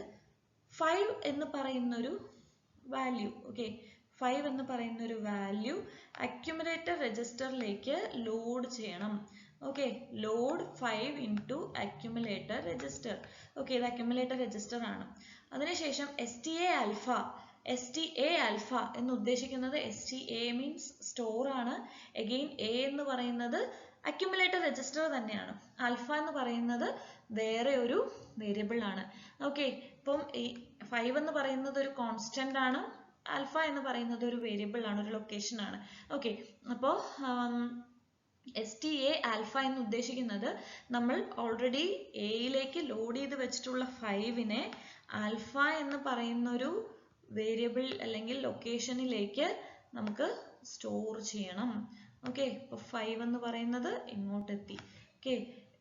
5 എന്ന് പറയുന്നൊരു വാല്യൂ, ഓക്കെ, 5 എന്ന് പറയുന്ന ഒരു വാല്യൂ അക്യുമുലേറ്റർ രജിസ്റ്ററിലേക്ക് ലോഡ് ചെയ്യണം. Okay, load 5 into accumulator register. Okay, ഇത് അക്യുമുലേറ്റർ രജിസ്റ്റർ ആണ്. അതിനുശേഷം STA ആൽഫ എന്ന് ഉദ്ദേശിക്കുന്നത് STA മീൻസ് സ്റ്റോർ ആണ്. അഗെയിൻ A എന്ന് പറയുന്നത് അക്യുമുലേറ്റർ രജിസ്റ്റർ തന്നെയാണ്. ആൽഫ എന്ന് പറയുന്നത് വേറെ ഒരു വേരിയബിൾ ആണ്. ഓക്കെ, ഇപ്പം ഈ 5 എന്ന് പറയുന്നത് ഒരു കോൺസ്റ്റന്റ് ആണ്, ആൽഫ എന്ന് പറയുന്നത് ഒരു വേരിയബിൾ ആണ്, ഒരു ലൊക്കേഷൻ ആണ്. ഓക്കെ, അപ്പോൾ STA ആൽഫ എന്ന് ഉദ്ദേശിക്കുന്നത് നമ്മൾ ഓൾറെഡി എയിലേക്ക് ലോഡ് ചെയ്ത് വെച്ചിട്ടുള്ള 5നെ ആൽഫ എന്ന് പറയുന്ന ഒരു വേരിയബിൾ അല്ലെങ്കിൽ ലൊക്കേഷനിലേക്ക് നമുക്ക് സ്റ്റോർ ചെയ്യണം. ഓക്കെ, ഇപ്പോൾ 5 എന്ന് പറയുന്നത് ഇങ്ങോട്ട് എത്തി. ഓക്കെ,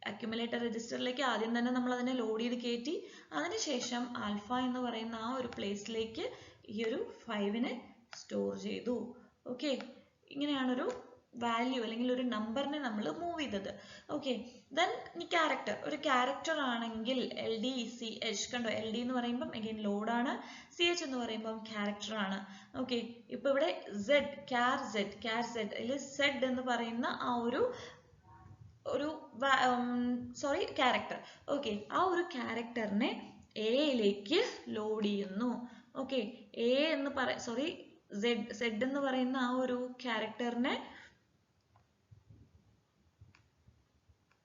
അക്യുമുലേറ്റർ രജിസ്റ്ററിലേക്ക് ആദ്യം തന്നെ നമ്മൾ അതിനെ ലോഡ് ചെയ്ത് കയറ്റി, അതിനുശേഷം ആൽഫ എന്ന് പറയുന്ന ആ ഒരു പ്ലേസിലേക്ക് ഈ ഒരു 5നെ സ്റ്റോർ ചെയ്തു. ഓക്കെ, ഇങ്ങനെയാണൊരു വാല്യൂ അല്ലെങ്കിൽ ഒരു നമ്പറിനെ നമ്മൾ മൂവ് ചെയ്തത്. ഓക്കെ, ദെൻ ഈ ക്യാരക്ടർ, ഒരു ക്യാരക്ടർ ആണെങ്കിൽ LDCH, കണ്ടോ, LD എന്ന് പറയുമ്പം അഗൈൻ ലോഡാണ്, CH എന്ന് പറയുമ്പം ക്യാരക്ടർ ആണ്. ഓക്കെ, ഇപ്പൊ ഇവിടെ char z അതിൽ Z എന്ന് പറയുന്ന ആ ഒരു ക്യാരക്ടർ. ഓക്കെ, ആ ഒരു ക്യാരക്ടറിനെ എയിലേക്ക് ലോഡ് ചെയ്യുന്നു. ഓക്കെ, A എന്ന് Z എന്ന് പറയുന്ന ആ ഒരു ക്യാരക്ടറിനെ,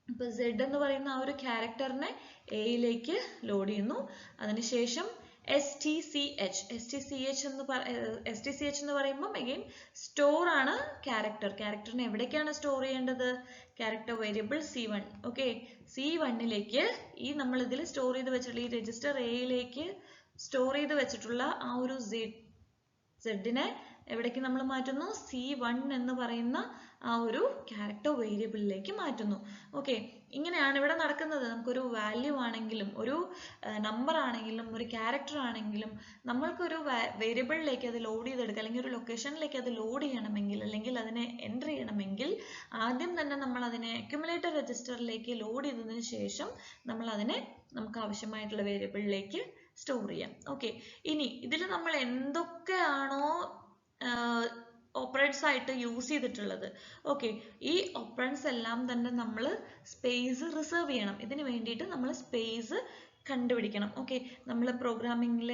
ഇപ്പൊ Z എന്ന് പറയുന്ന ആ ഒരു ക്യാരക്ടറിനെ എയിലേക്ക് ലോഡ് ചെയ്യുന്നു. അതിനുശേഷം STCH എന്ന് പറയുമ്പോൾ അഗൈൻ സ്റ്റോർ ആണ് ക്യാരക്ടറിനെ എവിടേക്കാണ് സ്റ്റോർ ചെയ്യേണ്ടത്, ക്യാരക്ടർ വേരിയബിൾ C1. ഓക്കെ, C1ലേക്ക് ഈ നമ്മൾ ഇതിൽ സ്റ്റോർ ചെയ്ത് വെച്ചിട്ടുള്ള ഈ രജിസ്റ്റർ എയിലേക്ക് സ്റ്റോർ ചെയ്ത് വെച്ചിട്ടുള്ള ആ ഒരു Z-നെ എവിടേക്ക് നമ്മൾ മാറ്റുന്നു, C1 എന്ന് പറയുന്ന ആ ഒരു ക്യാരക്ടർ വേരിയബിളിലേക്ക് മാറ്റുന്നു. ഓക്കെ, ഇങ്ങനെയാണ് ഇവിടെ നടക്കുന്നത്. നമുക്കൊരു വാല്യൂ ആണെങ്കിലും ഒരു നമ്പർ ആണെങ്കിലും ഒരു ക്യാരക്ടർ ആണെങ്കിലും നമ്മൾക്കൊരു വേരിയബിളിലേക്ക് അത് ലോഡ് ചെയ്തെടുക്കുക അല്ലെങ്കിൽ ഒരു ലൊക്കേഷനിലേക്ക് അത് ലോഡ് ചെയ്യണമെങ്കിൽ അല്ലെങ്കിൽ അതിനെ എൻ്റർ ചെയ്യണമെങ്കിൽ ആദ്യം തന്നെ നമ്മൾ അതിനെ അക്യുമുലേറ്റർ രജിസ്റ്ററിലേക്ക് ലോഡ് ചെയ്തതിന് ശേഷം നമ്മൾ അതിനെ നമുക്ക് ആവശ്യമായിട്ടുള്ള വേരിയബിളിലേക്ക് സ്റ്റോർ ചെയ്യാം. ഓക്കെ, ഇനി ഇതിൽ നമ്മൾ എന്തൊക്കെയാണോ ഓപ്പറേറ്റ്സ് ആയിട്ട് യൂസ് ചെയ്തിട്ടുള്ളത്, ഓക്കെ, ഈ ഓപ്പറൻസ് എല്ലാം തന്നെ നമ്മൾ സ്പേസ് റിസർവ് ചെയ്യണം. ഇതിന് വേണ്ടിയിട്ട് നമ്മൾ സ്പേസ് കണ്ടുപിടിക്കണം. ഓക്കെ, നമ്മൾ പ്രോഗ്രാമിങ്ങിൽ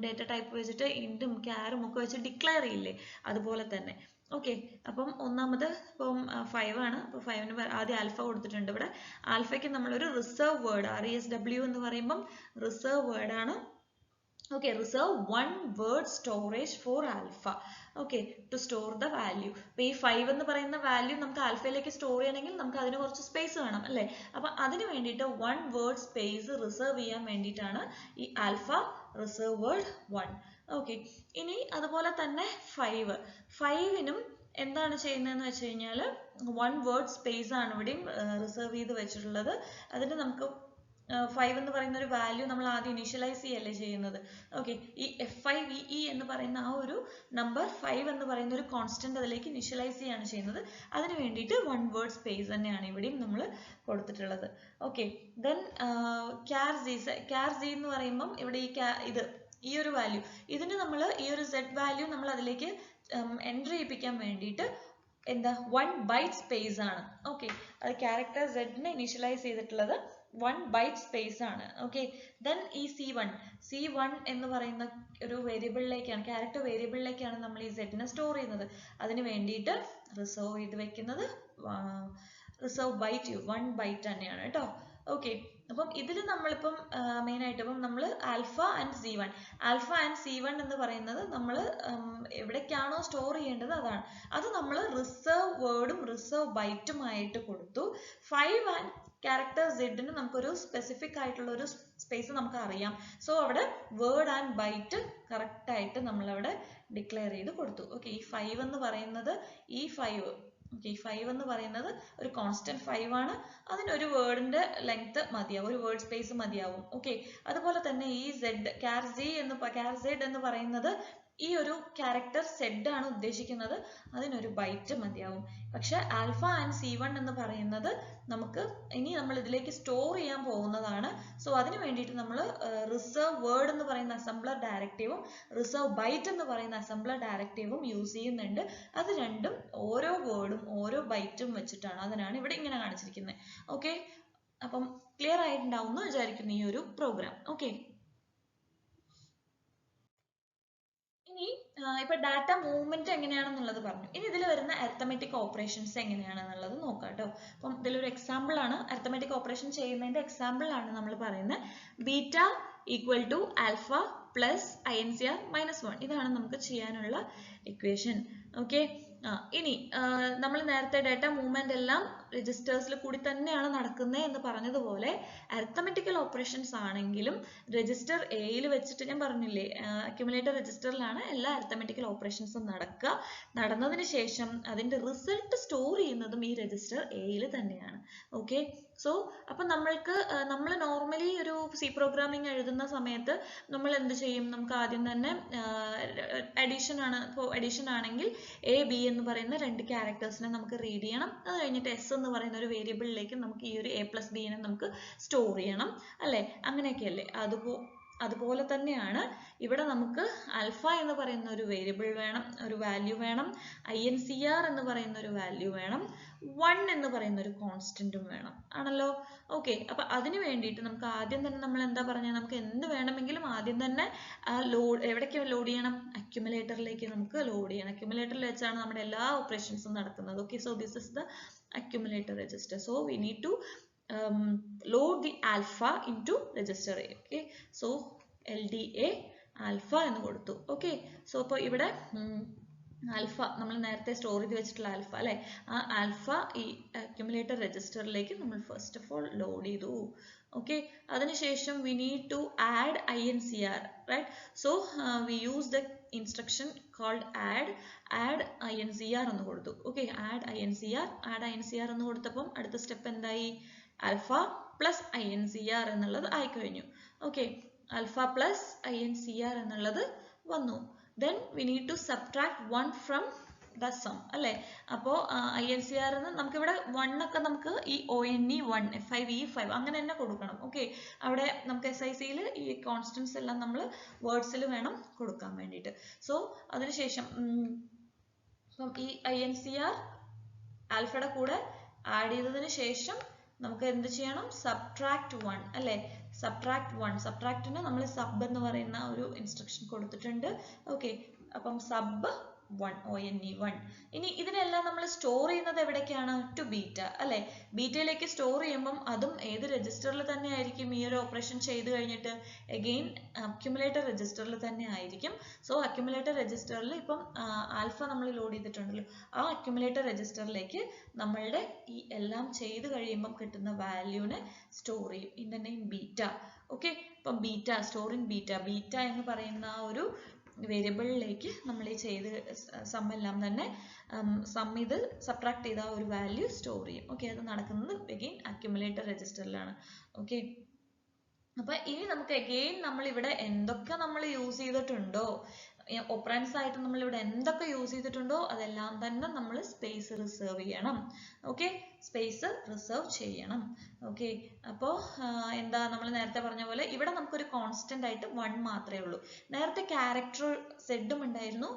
ഡേറ്റ ടൈപ്പ് വെച്ചിട്ട് ഇൻറ്റും ക്യാറും ഒക്കെ വെച്ച് ഡിക്ലെയർ ചെയ്യില്ലേ, അതുപോലെ തന്നെ. ഓക്കെ, അപ്പം ഒന്നാമത് ഇപ്പം 5 ആണ്. അപ്പോൾ 5ന് ആദ്യം ആൽഫ കൊടുത്തിട്ടുണ്ട്. ഇവിടെ ആൽഫയ്ക്ക് നമ്മളൊരു റിസർവ് വേർഡ് RESW എന്ന് പറയുമ്പം റിസർവ് വേർഡ് ആണ്. Okay, reserve one word storage for alpha. Okay, to store the value. അപ്പോൾ ഈ 5 എന്ന് പറയുന്ന വാല്യൂ നമുക്ക് ആൽഫയിലേക്ക് സ്റ്റോർ ചെയ്യണമെങ്കിൽ നമുക്ക് അതിന് കുറച്ച് സ്പേസ് വേണം അല്ലേ. അപ്പോൾ അതിന് വേണ്ടിയിട്ട് 1 വേർഡ് സ്പേസ് റിസർവ് ചെയ്യാൻ വേണ്ടിയിട്ടാണ് ഈ ആൽഫ റിസർവ് വേർഡ് 1. ഓക്കെ, ഇനി അതുപോലെ തന്നെ 5നും എന്താണ് ചെയ്യുന്നതെന്ന് വെച്ച് കഴിഞ്ഞാൽ 1 വേർഡ് സ്പേസ് ആണ് ഇവിടെയും റിസർവ് ചെയ്ത് വെച്ചിട്ടുള്ളത്. അതിന് നമുക്ക് 5 എന്ന് പറയുന്ന ഒരു വാല്യൂ നമ്മൾ ആദ്യം ഇനീഷ്യലൈസ് ചെയ്യല്ലേ ചെയ്യുന്നത്. ഓക്കെ, ഈ F5VE എന്ന് പറയുന്ന ആ ഒരു നമ്പർ 5 എന്ന് പറയുന്ന ഒരു കോൺസ്റ്റന്റ് അതിലേക്ക് ഇനീഷ്യലൈസ് ചെയ്യാണ് ചെയ്യുന്നത്. അതിന് വേണ്ടിയിട്ട് 1 വേർഡ് സ്പേസ് തന്നെയാണ് ഇവിടെയും നമ്മൾ കൊടുത്തിട്ടുള്ളത്. ഓക്കെ, ദെൻ CHAR-Z എന്ന് പറയുമ്പം ഇവിടെ ഈ ഒരു വാല്യൂ, ഇതിന് നമ്മൾ ഈ ഒരു Z വാല്യൂ നമ്മൾ അതിലേക്ക് എൻറ്റർ ചെയ്യിപ്പിക്കാൻ വേണ്ടിയിട്ട് എന്താ 1 ബൈറ്റ് സ്പേസ് ആണ്. ഓക്കെ, അത് ക്യാരക്ടർ Z-നെ ഇനീഷ്യലൈസ് ചെയ്തിട്ടുള്ളത് 1 ബൈറ്റ് സ്പേസ് ആണ്. ഓക്കെ, ദെൻ ഈ C1 എന്ന് പറയുന്ന ഒരു വേരിയബിളിലേക്കാണ്, ക്യാരക്ടർ വേരിയബിളിലേക്കാണ് നമ്മൾ ഈ Z-നെ സ്റ്റോർ ചെയ്യുന്നത്. അതിന് വേണ്ടിയിട്ട് റിസർവ് ചെയ്ത് വെക്കുന്നത് റിസർവ് ബൈറ്റ് 1 ബൈറ്റ് തന്നെയാണ് കേട്ടോ. ഓക്കെ, അപ്പം ഇതിൽ നമ്മളിപ്പം മെയിൻ ആയിട്ട് ഇപ്പം നമ്മൾ ആൽഫ ആൻഡ് C1 എന്ന് പറയുന്നത് നമ്മൾ എവിടേക്കാണോ സ്റ്റോർ ചെയ്യേണ്ടത് അതാണ്. അത് നമ്മൾ റിസർവ് വേർഡും റിസർവ് ബൈറ്റും ആയിട്ട് കൊടുത്തു. 5 ആൻഡ് ക്യാരക്ടർ Z-ന് നമുക്കൊരു സ്പെസിഫിക് ആയിട്ടുള്ള ഒരു സ്പേസ് നമുക്ക് അറിയാം. സോ അവിടെ വേർഡ് ആൻഡ് ബൈറ്റ് കറക്റ്റ് ആയിട്ട് നമ്മൾ അവിടെ ഡിക്ലെയർ ചെയ്ത് കൊടുത്തു. ഓക്കെ, ഈ 5 എന്ന് പറയുന്നത് ഈ 5 എന്ന് പറയുന്നത് ഒരു കോൺസ്റ്റന്റ് 5 ആണ്. അതിനൊരു വേർഡിന്റെ ലെങ്ത് മതിയാവും, ഒരു വേർഡ് സ്പേസ് മതിയാവും. ഓക്കെ, അതുപോലെ തന്നെ ഈ CHAR-Z എന്ന് പറയുന്നത് ഈ ഒരു ക്യാരക്ടർ Z ആണ് ഉദ്ദേശിക്കുന്നത്, അതിനൊരു ബൈറ്റ് മതിയാവും. പക്ഷെ ആൽഫ ആൻഡ് C1 എന്ന് പറയുന്നത് നമുക്ക് ഇനി നമ്മൾ ഇതിലേക്ക് സ്റ്റോർ ചെയ്യാൻ പോകുന്നതാണ്. സോ അതിന് വേണ്ടിയിട്ട് നമ്മൾ റിസർവ് വേർഡ് എന്ന് പറയുന്ന അസംബ്ലർ ഡയറക്റ്റീവും റിസർവ് ബൈറ്റ് എന്ന് പറയുന്ന അസംബ്ലർ ഡയറക്റ്റീവും യൂസ് ചെയ്യുന്നുണ്ട്. അത് രണ്ടും ഓരോ വേർഡും ഓരോ ബൈറ്റും വെച്ചിട്ടാണ്, അതിനാണ് ഇവിടെ ഇങ്ങനെ കാണിച്ചിരിക്കുന്നത്. ഓക്കെ, അപ്പം ക്ലിയർ ആയിട്ടുണ്ടാവും എന്ന് വിചാരിക്കുന്നു ഈ ഒരു പ്രോഗ്രാം. ഓക്കെ, ഇനി ഇപ്പൊ ഡാറ്റ മൂവ്മെന്റ് എങ്ങനെയാണെന്നുള്ളത് പറഞ്ഞു. ഇനി ഇതിൽ വരുന്ന അരിത്തമെറ്റിക് ഓപ്പറേഷൻസ് എങ്ങനെയാണെന്നുള്ളത് നോക്കാം കേട്ടോ. അപ്പം ഇതിലൊരു എക്സാമ്പിൾ ആണ്, അരിത്തമെറ്റിക് ഓപ്പറേഷൻ ചെയ്യുന്നതിന്റെ എക്സാമ്പിൾ ആണ് നമ്മൾ പറയുന്നത്. Beta equal to alpha plus INCR minus 1, ഇതാണ് നമുക്ക് ചെയ്യാനുള്ള ഇക്വേഷൻ. ഓക്കെ, ഇനി നമ്മൾ നേരത്തെ ഡാറ്റ മൂവ്മെന്റ് എല്ലാം രജിസ്റ്റേഴ്സിൽ കൂടി തന്നെയാണ് നടക്കുന്നത് എന്ന് പറഞ്ഞതുപോലെ അരിത്തമെറ്റിക്കൽ ഓപ്പറേഷൻസ് ആണെങ്കിലും രജിസ്റ്റർ എയിൽ വെച്ചിട്ട് ഞാൻ പറഞ്ഞില്ലേ, അക്യുമുലേറ്റർ രജിസ്റ്ററിലാണ് എല്ലാ അരിത്തമെറ്റിക്കൽ ഓപ്പറേഷൻസും നടക്കുക. നടന്നതിന് ശേഷം അതിന്റെ റിസൾട്ട് സ്റ്റോർ ചെയ്യുന്നതും ഈ രജിസ്റ്റർ എയിൽ തന്നെയാണ്. ഓക്കെ, സോ അപ്പം നമ്മൾ നോർമലി ഒരു C പ്രോഗ്രാമിംഗ് എഴുതുന്ന സമയത്ത് നമ്മൾ എന്ത് ചെയ്യും, നമുക്ക് ആദ്യം തന്നെ അഡീഷൻ ആണ്. ഇപ്പോൾ അഡീഷൻ ആണെങ്കിൽ AB എന്ന് പറയുന്ന 2 ക്യാരക്ടേഴ്സിനെ നമുക്ക് റീഡ് ചെയ്യണം. അത് കഴിഞ്ഞിട്ട് S എന്ന് പറയുന്ന ഒരു വേരിയബിളിലേക്ക് നമുക്ക് ഈ ഒരു A+B നെ നമുക്ക് സ്റ്റോർ ചെയ്യണം അല്ലേ, അങ്ങനെയൊക്കെയല്ലേ. അതുപോലെ തന്നെയാണ് ഇവിടെ നമുക്ക് ആൽഫ എന്ന് പറയുന്ന ഒരു വേരിയബിൾ വേണം, ഒരു വാല്യൂ വേണം, INCR എന്ന് പറയുന്ന ഒരു വാല്യൂ വേണം, 1 എന്ന് പറയുന്ന ഒരു കോൺസ്റ്റന്റും വേണം ആണല്ലോ. ഓക്കെ, അപ്പൊ അതിന് വേണ്ടിയിട്ട് നമുക്ക് ആദ്യം തന്നെ നമ്മൾ എന്താ പറഞ്ഞത്, നമുക്ക് എന്ത് വേണമെങ്കിലും ആദ്യം തന്നെ എവിടേക്ക് ലോഡ് ചെയ്യണം, അക്യുമുലേറ്ററിലേക്ക് നമുക്ക് ലോഡ് ചെയ്യണം. അക്യുമുലേറ്ററിൽ വെച്ചാണ് നമ്മുടെ എല്ലാ ഓപ്പറേഷൻസും നടക്കുന്നത്. Okay, so this is the accumulator register. So we need to load the alpha into register A. Okay, so LDA alpha എന്ന് കൊടുത്തു. ഓക്കെ, സോ അപ്പോൾ ഇവിടെ ആൽഫ നമ്മൾ നേരത്തെ സ്റ്റോർ ചെയ്ത് വെച്ചിട്ടുള്ള ആൽഫ അല്ലെ, ആ ആൽഫ ഈ അക്യുമുലേറ്റർ രജിസ്റ്ററിലേക്ക് നമ്മൾ ഫസ്റ്റ് ഓഫ് ഓൾ ലോഡ് ചെയ്തു. ഓക്കെ, അതിനുശേഷം we need to add INCR, right? So we use the instruction called add INCR എന്ന് കൊടുത്തു. ഓക്കെ, add INCR എന്ന് കൊടുത്തപ്പം അടുത്ത സ്റ്റെപ്പ് എന്തായി, ആൽഫ പ്ലസ് INCR എന്നുള്ളത് ആയിക്കഴിഞ്ഞു. ഓക്കെ, ആൽഫ പ്ലസ് INCR എന്നുള്ളത് വന്നു. Then we need to subtract 1 from the sum അല്ലേ. അപ്പോൾ INCR നമുക്കിവിടെ 1 ഒക്കെ നമുക്ക് ഈ ONE 1 5 E5 അങ്ങനെ തന്നെ കൊടുക്കണം. ഓക്കെ, അവിടെ നമുക്ക് SIC-യിൽ ഈ കോൺസ്റ്റൻസ് എല്ലാം നമ്മൾ വേർഡ്സിൽ വേണം കൊടുക്കാൻ വേണ്ടിയിട്ട്. സോ അതിനുശേഷം ഇപ്പം ഈ INCR ആൽഫയുടെ കൂടെ ആഡ് ചെയ്തതിന് ശേഷം നമുക്ക് എന്ത് ചെയ്യണം, സബ്ട്രാക്ട് 1 അല്ലേ. സബ്ട്രാക്ട് 1, സബ്ട്രാക്റ്റിന് നമ്മൾ സബ് എന്ന് പറയുന്ന ഒരു ഇൻസ്ട്രക്ഷൻ കൊടുത്തിട്ടുണ്ട്. ഓക്കെ, അപ്പം സബ് 1 ONE 1. ഇനി ഇതിനെല്ലാം നമ്മൾ സ്റ്റോർ ചെയ്യുന്നത് എവിടേക്കാണ്, ടു ബീറ്റ അല്ലെ. ബീറ്റയിലേക്ക് സ്റ്റോർ ചെയ്യുമ്പം അതും ഏത് രജിസ്റ്ററിൽ തന്നെ ആയിരിക്കും ഈ ഒരു ഓപ്പറേഷൻ ചെയ്ത് കഴിഞ്ഞിട്ട്, അഗെയിൻ അക്യുമുലേറ്റർ രജിസ്റ്ററിൽ തന്നെ ആയിരിക്കും. സോ അക്യുമുലേറ്റർ രജിസ്റ്ററിൽ ഇപ്പം ആൽഫ നമ്മൾ ലോഡ് ചെയ്തിട്ടുണ്ടല്ലോ, ആ അക്യുമുലേറ്റർ രജിസ്റ്ററിലേക്ക് നമ്മളുടെ ഈ എല്ലാം ചെയ്ത് കഴിയുമ്പം കിട്ടുന്ന വാല്യൂനെ സ്റ്റോർ ചെയ്യും in the name beta. Okay, അപ്പം beta store in beta, beta എന്ന് പറയുന്ന ആ ഒരു വേരിയബിളിലേക്ക് നമ്മൾ ഈ ചെയ്ത് സം എല്ലാം തന്നെ സം ഇത് സബ്ട്രാക്ട് ചെയ്ത ഒരു വാല്യൂ സ്റ്റോർ ചെയ്യും. ഓക്കെ, അത് നടക്കുന്നത് അഗെയിൻ അക്യുമുലേറ്റർ രജിസ്റ്ററിലാണ്. ഓക്കെ, അപ്പൊ ഇനി നമുക്ക് അഗെയിൻ നമ്മൾ ഇവിടെ എന്തൊക്കെ നമ്മൾ യൂസ് ചെയ്തിട്ടുണ്ടോ, ഓപ്പറൻസ് ആയിട്ട് നമ്മൾ ഇവിടെ എന്തൊക്കെ യൂസ് ചെയ്തിട്ടുണ്ടോ അതെല്ലാം തന്നെ നമ്മൾ സ്പേസ് റിസർവ് ചെയ്യണം. ഓക്കെ, സ്പേസ് റിസർവ് ചെയ്യണം. ഓക്കെ, അപ്പോൾ എന്താ നമ്മൾ നേരത്തെ പറഞ്ഞ പോലെ ഇവിടെ നമുക്കൊരു കോൺസ്റ്റന്റ് ആയിട്ട് 1 മാത്രമേ ഉള്ളൂ. നേരത്തെ ക്യാരക്ടർ സെഡും ഉണ്ടായിരുന്നു,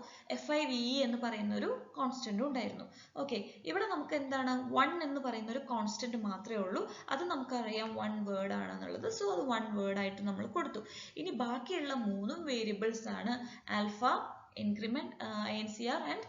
FIVE എന്ന് പറയുന്ന ഒരു കോൺസ്റ്റന്റും ഉണ്ടായിരുന്നു. ഓക്കെ, ഇവിടെ നമുക്ക് എന്താണ് 1 എന്ന് പറയുന്ന ഒരു കോൺസ്റ്റന്റ് മാത്രമേ ഉള്ളൂ. അത് നമുക്കറിയാം 1 വേർഡ് ആണെന്നുള്ളത്. സോ അത് 1 വേർഡ് ആയിട്ട് നമ്മൾ കൊടുത്തു. ഇനി ബാക്കിയുള്ള 3 വേരിയബിൾസ് ആണ് alpha, increment, INCR and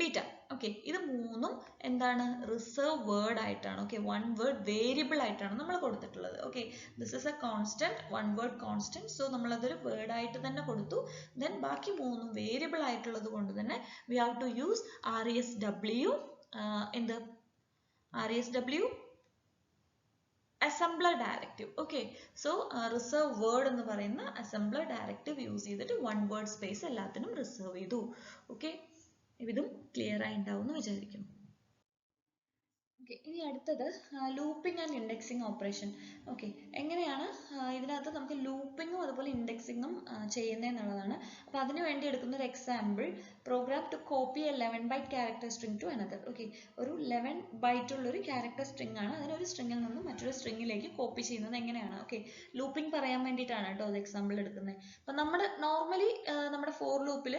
beta. Okay, ഇത് 3ഉം എന്താണ്, റിസർവ് വേർഡ് ആയിട്ടാണ്. ഓക്കെ, 1 വേർഡ് വേരിയബിൾ ആയിട്ടാണ് നമ്മൾ കൊടുത്തിട്ടുള്ളത്. Okay, this is A constant, 1 word constant. So നമ്മൾ അതൊരു വേർഡ് ആയിട്ട് തന്നെ കൊടുത്തു. ദെൻ ബാക്കി 3ഉം വേരിയബിൾ ആയിട്ടുള്ളത് കൊണ്ട് തന്നെ we have to use RESW, എന്ത് RESW assembler directive. Okay, so reserve word എന്ന് പറയുന്ന assembler directive യൂസ് ചെയ്തിട്ട് 1 word space എല്ലാത്തിനും റിസർവ് ചെയ്തു. ഓക്കെ, ഇതും ക്ലിയർ ആയി ഉണ്ടാവും എന്ന് വിചാരിക്കുന്നു. ഓക്കെ, ഇനി അടുത്തത് looping and indexing operation. Okay, എങ്ങനെയാണ് ഇതിനകത്ത് നമുക്ക് ലൂപ്പിങ്ങും അതുപോലെ ഇൻഡെക്സിങ്ങും ചെയ്യുന്നതെന്നുള്ളതാണ്. അപ്പോൾ അതിന് വേണ്ടി എടുക്കുന്ന ഒരു example, program to copy a 11 byte character string to another. Okay, ഒരു 11 byte ഉള്ളൊരു ക്യാരക്ടർ സ്ട്രിംഗ് ആണ്, അതിനൊരു സ്ട്രിംഗിൽ നിന്ന് മറ്റൊരു സ്ട്രിംഗിലേക്ക് കോപ്പി ചെയ്യുന്നത് എങ്ങനെയാണ്. ഓക്കെ, ലൂപ്പിംഗ് പറയാൻ വേണ്ടിയിട്ടാണ് കേട്ടോ അത് എക്സാമ്പിൾ എടുക്കുന്നത്. അപ്പം നമ്മുടെ നോർമലി നമ്മുടെ ഫോർ ലൂപ്പിൽ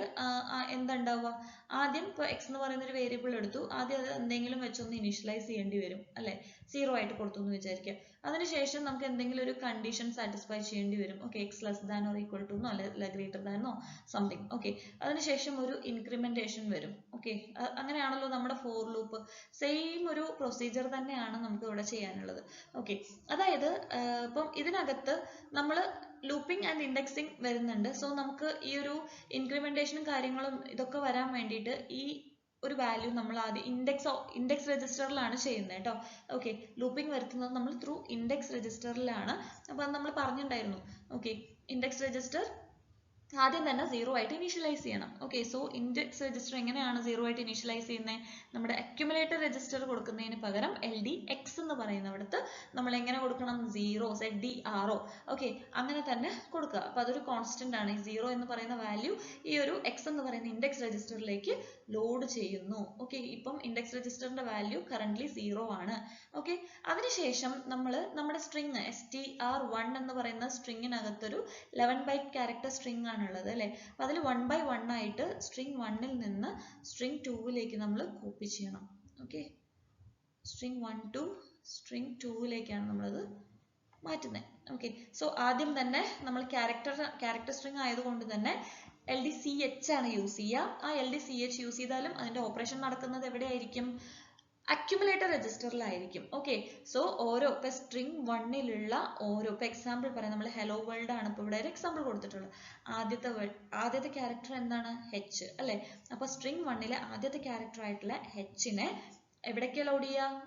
എന്താ ഉണ്ടാവുക, ആദ്യം ഇപ്പോൾ എക്സ് എന്ന് പറയുന്ന ഒരു വേരിയബിൾ എടുത്തു, ആദ്യം അത് എന്തെങ്കിലും വെച്ചൊന്ന് ഇനീഷ്യലൈസ് ചെയ്യേണ്ടി വരും അല്ലെ, 0 ആയിട്ട് കൊടുത്തു എന്ന് വിചാരിക്കുക. അതിനുശേഷം നമുക്ക് എന്തെങ്കിലും ഒരു കണ്ടീഷൻ സാറ്റിസ്ഫൈ ചെയ്യേണ്ടി വരും. Okay, x less than or equal to എന്നോ അല്ലെ ഗ്രേറ്റർ ദാനോ സംതിങ്. ഓക്കെ, അതിനുശേഷം ഒരു ഇൻക്രിമെന്റേഷൻ വരും. ഓക്കെ, അങ്ങനെയാണല്ലോ നമ്മുടെ ഫോർ ലൂപ്പ്. സെയിം ഒരു പ്രൊസീജിയർ തന്നെയാണ് നമുക്ക് ഇവിടെ ചെയ്യാനുള്ളത്. ഓക്കെ, അതായത് ഇപ്പം ഇതിനകത്ത് നമ്മൾ ലൂപ്പിംഗ് ആൻഡ് ഇൻഡെക്സിങ് വരുന്നുണ്ട്. സോ നമുക്ക് ഈ ഒരു ഇൻക്രിമെന്റേഷനും കാര്യങ്ങളും ഇതൊക്കെ വരാൻ വേണ്ടിയിട്ട് ഈ ഒരു വാല്യൂ നമ്മൾ ആദ്യം ഇൻഡെക്സ് രജിസ്റ്ററിലാണ് ചെയ്യുന്നത് കേട്ടോ. ഓക്കെ, ലൂപ്പിംഗ് വരുത്തുന്നത് നമ്മൾ ത്രൂ ഇൻഡെക്സ് രജിസ്റ്ററിലാണ്. അപ്പോൾ അത് നമ്മൾ പറഞ്ഞിട്ടുണ്ടായിരുന്നു. ഓക്കെ, ഇൻഡെക്സ് രജിസ്റ്റർ ആദ്യം തന്നെ 0 ആയിട്ട് ഇനീഷ്യലൈസ് ചെയ്യണം. ഓക്കെ, സോ ഇൻഡെക്സ് രജിസ്റ്റർ എങ്ങനെയാണ് 0 ആയിട്ട് ഇനീഷ്യലൈസ് ചെയ്യുന്നത്, നമ്മുടെ അക്യുമുലേറ്റർ രജിസ്റ്റർ കൊടുക്കുന്നതിന് പകരം LDX എന്ന് പറയുന്നിടത്ത് നമ്മൾ എങ്ങനെ കൊടുക്കണം, 0 ZDRO. ഓക്കെ, അങ്ങനെ തന്നെ കൊടുക്കുക. അപ്പോൾ അതൊരു കോൺസ്റ്റന്റ് ആണ്. ഈ 0 എന്ന് പറയുന്ന വാല്യൂ ഈ ഒരു X എന്ന് പറയുന്ന ഇൻഡെക്സ് രജിസ്റ്ററിലേക്ക് ലോഡ് ചെയ്യുന്നു. ഓക്കെ, ഇപ്പം ഇൻഡെക്സ് രജിസ്റ്ററിന്റെ വാല്യൂ കറന്റ്ലി 0 ആണ്. ഓക്കെ, അതിനുശേഷം നമ്മൾ നമ്മുടെ സ്ട്രിങ് STR1 എന്ന് പറയുന്ന സ്ട്രിങ്ങിനകത്തൊരു 11 byte ക്യാരക്ടർ സ്ട്രിങ് ആണ് ഉള്ളത് അല്ലെ. അപ്പൊ അതിൽ 1 by 1 ആയിട്ട് സ്ട്രിങ് 1ൽ നിന്ന് സ്ട്രിങ് 2ലേക്ക് നമ്മൾ കോപ്പി ചെയ്യണം. ഓക്കെ, സ്ട്രിങ് 1 to സ്ട്രിങ് 2ലേക്കാണ് നമ്മളത് മാറ്റുന്നത്. ഓക്കെ, സോ ആദ്യം തന്നെ നമ്മൾ ക്യാരക്ടർ സ്ട്രിങ് ആയതുകൊണ്ട് തന്നെ LDCH ആണ് യൂസ് ചെയ്യുക. ആ LDCH യൂസ് ചെയ്താലും അതിന്റെ ഓപ്പറേഷൻ നടക്കുന്നത് എവിടെയായിരിക്കും, അക്യുമുലേറ്റർ രജിസ്റ്ററിലായിരിക്കും. ഓക്കെ, സോ ഓരോ ഇപ്പൊ സ്ട്രിംഗ് 1ലുള്ള ഓരോ, ഇപ്പൊ എക്സാമ്പിൾ പറയാം, നമ്മൾ ഹലോ വേൾഡ് ആണ് ഇപ്പൊ ഇവിടെ ഒരു എക്സാമ്പിൾ കൊടുത്തിട്ടുള്ളത്. ആദ്യത്തെ ക്യാരക്ടർ എന്താണ്, H അല്ലെ. അപ്പൊ സ്ട്രിംഗ് 1ലെ ആദ്യത്തെ ക്യാരക്ടർ ആയിട്ടുള്ള Hനെ എവിടേക്ക് ലോഡ് ചെയ്യുക,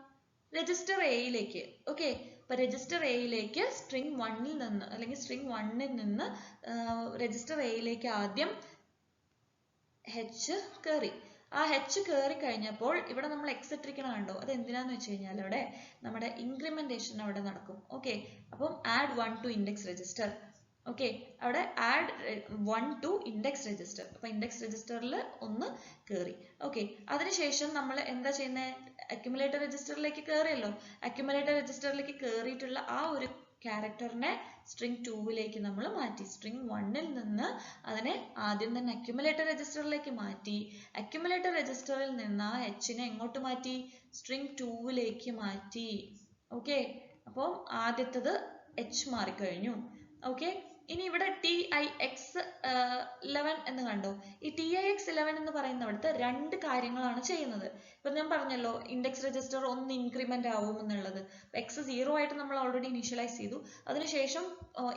രജിസ്റ്റർ എയിലേക്ക്. ഓക്കെ, അപ്പൊ രജിസ്റ്റർ എയിലേക്ക് സ്ട്രിംഗ് 1ൽ നിന്ന് അല്ലെങ്കിൽ സ്ട്രിംഗ് 1ൽ നിന്ന് രജിസ്റ്റർ എയിലേക്ക് ആദ്യം H കയറി. ആ H കയറി കഴിഞ്ഞപ്പോൾ ഇവിടെ നമ്മൾ X ഇട്ടിരിക്കണം കണ്ടോ, അത് എന്തിനാന്ന് വെച്ച് കഴിഞ്ഞാൽ അവിടെ നമ്മുടെ ഇൻക്രിമെന്റേഷൻ അവിടെ നടക്കും. ഓക്കെ, അപ്പം add 1 to index register. Okay, അവിടെ ആഡ് 1 ടു ഇൻഡെക്സ് രജിസ്റ്റർ. അപ്പൊ ഇൻഡെക്സ് രജിസ്റ്ററിൽ ഒന്ന് കയറി. ഓക്കെ, അതിനുശേഷം നമ്മൾ എന്താ ചെയ്യുന്നത്? അക്യുമുലേറ്റർ രജിസ്റ്ററിലേക്ക് കയറിയല്ലോ. അക്യുമുലേറ്റർ രജിസ്റ്ററിലേക്ക് കയറിയിട്ടുള്ള ആ ഒരു ക്യാരക്ടറിനെ സ്ട്രിംഗ് 2ലേക്ക് നമ്മൾ മാറ്റി. സ്ട്രിംഗ് 1ൽ നിന്ന് അതിനെ ആദ്യം തന്നെ അക്യുമുലേറ്റർ രജിസ്റ്ററിലേക്ക് മാറ്റി. അക്യുമുലേറ്റർ രജിസ്റ്ററിൽ നിന്ന് ആ എച്ചിനെ എങ്ങോട്ട് മാറ്റി? സ്ട്രിംഗ് 2ലേക്ക് മാറ്റി. ഓക്കെ, അപ്പോൾ ആദ്യത്തത് എച്ച് മാറിക്കഴിഞ്ഞു. ഓക്കെ, ഇനി ഇവിടെ TIX11 എന്ന് കണ്ടോ? ഈ TIX11 എന്ന് പറയുന്ന അവിടുത്തെ രണ്ട് കാര്യങ്ങളാണ് ചെയ്യുന്നത്. ഇപ്പൊ ഞാൻ പറഞ്ഞല്ലോ ഇൻഡെക്സ് രജിസ്റ്റർ ഒന്ന് ഇൻക്രിമെന്റ് ആവും എന്നുള്ളത്. എക്സ് 0 ആയിട്ട് നമ്മൾ ഓൾറെഡി ഇനീഷ്യലൈസ് ചെയ്തു. അതിനുശേഷം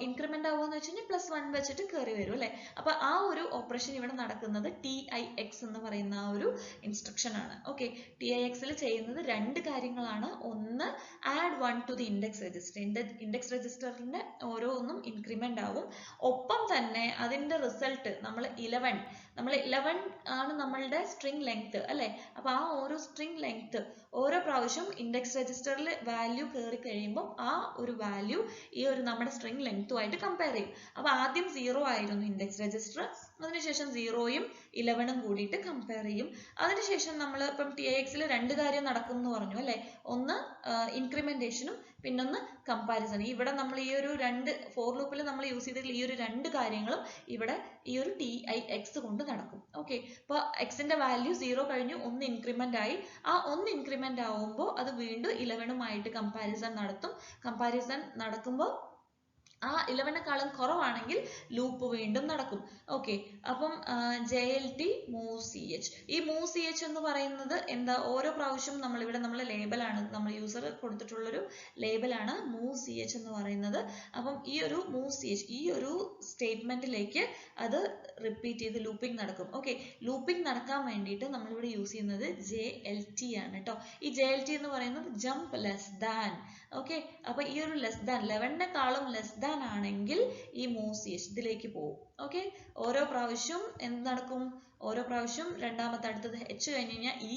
ഇൻക്രിമെന്റ് ആവുമെന്ന് വെച്ച് കഴിഞ്ഞാൽ +1 വെച്ചിട്ട് കയറി വരും അല്ലെ. അപ്പൊ ആ ഒരു ഓപ്പറേഷൻ ഇവിടെ നടക്കുന്നത് TIX എന്ന് പറയുന്ന ആ ഒരു ഇൻസ്ട്രക്ഷൻ ആണ്. ഓക്കെ, TIX-ൽ ചെയ്യുന്നത് രണ്ട് കാര്യങ്ങളാണ്. ഒന്ന്, add 1 to the index register. Index രജിസ്റ്ററിന്റെ ഓരോന്നും ഇൻക്രിമെന്റ് ആവും. ഒപ്പം തന്നെ അതിന്റെ റിസൾട്ട് നമ്മൾ 11 ആണ് നമ്മളുടെ സ്ട്രിംഗ് ലെങ്ത് അല്ലെ. അപ്പൊ ആ ഓരോ സ്ട്രിംഗ് ലെങ്ത് ഓരോ പ്രാവശ്യം ഇൻഡെക്സ് രജിസ്റ്ററിൽ വാല്യൂ കയറി കഴിയുമ്പോൾ ആ ഒരു വാല്യൂ ഈ ഒരു നമ്മുടെ സ്ട്രിംഗ് ലെങ്ത്തുമായിട്ട് കമ്പയർ ചെയ്യും. അപ്പൊ ആദ്യം 0 ആയിരുന്നു ഇൻഡെക്സ് രജിസ്റ്റർ, അതിനുശേഷം 0യും 11ഉം കൂടിയിട്ട് കമ്പയർ ചെയ്യും. അതിനുശേഷം നമ്മൾ ഇപ്പം TIX-ൽ രണ്ട് കാര്യം നടക്കും എന്ന് പറഞ്ഞു അല്ലെ. ഒന്ന് ഇൻക്രിമെന്റേഷനും പിന്നൊന്ന് കമ്പാരിസൺ. ഇവിടെ നമ്മൾ ഈ ഒരു രണ്ട് ഫോർ ലൂപ്പിൽ നമ്മൾ യൂസ് ചെയ്തിട്ടുള്ള ഈ ഒരു രണ്ട് കാര്യങ്ങളും ഇവിടെ ഈ ഒരു TIX കൊണ്ട് നടക്കും. ഓക്കെ, അപ്പൊ എക്സിന്റെ വാല്യൂ 0 കഴിഞ്ഞു, ഒന്ന് ഇൻക്രിമെന്റ് ആയി. ആ ഒന്ന് ഇൻക്രിമെന്റ് ആവുമ്പോൾ അത് വീണ്ടും 11ഉമായിട്ട് കമ്പാരിസൺ നടത്തും. കമ്പാരിസൺ നടക്കുമ്പോൾ ആ 11നെക്കാളും കുറവാണെങ്കിൽ ലൂപ്പ് വീണ്ടും നടക്കും. ഓക്കെ, അപ്പം JLT move CH. ഈ move CH എന്ന് പറയുന്നത് എന്താ? ഓരോ പ്രാവശ്യം നമ്മളിവിടെ നമ്മൾ ലേബലാണ്, നമ്മൾ യൂസർ കൊടുത്തിട്ടുള്ളൊരു ലേബലാണ് move CH എന്ന് പറയുന്നത്. അപ്പം ഈ ഒരു move CH ഈ ഒരു സ്റ്റേറ്റ്മെന്റിലേക്ക് അത് റിപ്പീറ്റ് ചെയ്ത് ലൂപ്പിംഗ് നടക്കും. ഓക്കെ, ലൂപ്പിംഗ് നടക്കാൻ വേണ്ടിയിട്ട് നമ്മളിവിടെ യൂസ് ചെയ്യുന്നത് JLT ആണ് കേട്ടോ. ഈ JLT എന്ന് പറയുന്നത് ജംപ് ലെസ് ദാൻ. ഓക്കെ, അപ്പൊ ഈ ഒരു ലെസ് ദാൻ 11നെക്കാളും ലെസ് ദാൻ ആണെങ്കിൽ ഈ move CH ഇതിലേക്ക് പോകും. ഓക്കെ, ഓരോ പ്രാവശ്യം എന്ത് നടക്കും? ഓരോ പ്രാവശ്യം രണ്ടാമത്തെ അടുത്തത് H കഴിഞ്ഞ് കഴിഞ്ഞാൽ ഈ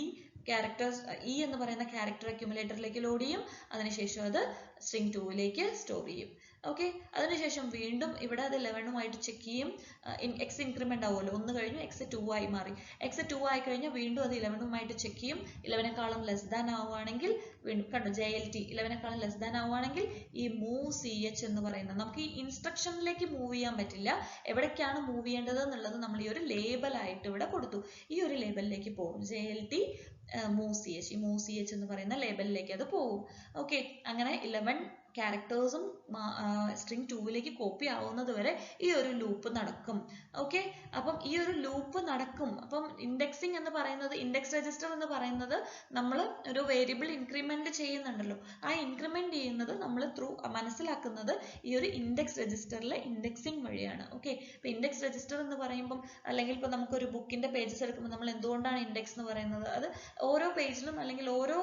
ക്യാരക്ടേഴ്സ് E എന്ന് പറയുന്ന ക്യാരക്ടർ അക്യുമുലേറ്ററിലേക്ക് ലോഡ് ചെയ്യും. അതിനുശേഷം അത് സ്ട്രിംഗ് 2ലേക്ക് സ്റ്റോർ ചെയ്യും. ഓക്കെ, അതിനുശേഷം വീണ്ടും ഇവിടെ അത് 11ഉമായിട്ട് ചെക്ക് ചെയ്യും. എക്സ് ഇൻക്രിമെന്റ് ആവുമല്ലോ, ഒന്ന് കഴിഞ്ഞു എക്സ് 2 ആയി മാറി. എക്സ് 2 ആയി കഴിഞ്ഞാൽ വീണ്ടും അത് 11ഉമായിട്ട് ചെക്ക് ചെയ്യും. 11നെക്കാളും ലെസ് ദാൻ ആവുകയാണെങ്കിൽ വീണ്ടും കണ്ടോ JLT 11നെക്കാളും ലെസ് ദാൻ ആവുകയാണെങ്കിൽ ഈ move CH എന്ന് പറയുന്നത് നമുക്ക് ഈ ഇൻസ്ട്രക്ഷനിലേക്ക് മൂവ് ചെയ്യാൻ പറ്റില്ല. എവിടേക്കാണ് മൂവ് ചെയ്യേണ്ടത് എന്നുള്ളത് നമ്മൾ ഈ ഒരു ലേബൽ ആയിട്ട് ഇവിടെ കൊടുത്തു. ഈ ഒരു ലേബലിലേക്ക് പോകും JLT move CH. ഈ move CH എന്ന് പറയുന്ന ലേബലിലേക്ക് അത് പോകും. ഓക്കെ, അങ്ങനെ 11 ക്യാരക്ടേഴ്സും സ്ട്രിംഗ് 2ലേക്ക് കോപ്പി ആവുന്നത് വരെ ഈ ഒരു ലൂപ്പ് നടക്കും. ഓക്കെ, അപ്പം ഈ ഒരു ലൂപ്പ് നടക്കും. അപ്പം ഇൻഡെക്സിങ് എന്ന് പറയുന്നത്, ഇൻഡെക്സ് രജിസ്റ്റർ എന്ന് പറയുന്നത് നമ്മൾ ഒരു വേരിയബിൾ ഇൻക്രിമെന്റ് ചെയ്യുന്നുണ്ടല്ലോ, ആ ഇൻക്രിമെന്റ് ചെയ്യുന്നത് നമ്മൾ മനസ്സിലാക്കുന്നത് ഈ ഒരു ഇൻഡെക്സ് രജിസ്റ്ററിലെ ഇൻഡെക്സിങ് വഴിയാണ്. ഓക്കെ, ഇപ്പൊ ഇൻഡെക്സ് രജിസ്റ്റർ എന്ന് പറയുമ്പോൾ അല്ലെങ്കിൽ ഇപ്പൊ നമുക്കൊരു ബുക്കിന്റെ പേജസ് എടുക്കുമ്പോൾ നമ്മൾ എന്തുകൊണ്ടാണ് ഇൻഡെക്സ് എന്ന് പറയുന്നത്? അത് ഓരോ പേജിലും അല്ലെങ്കിൽ ഓരോ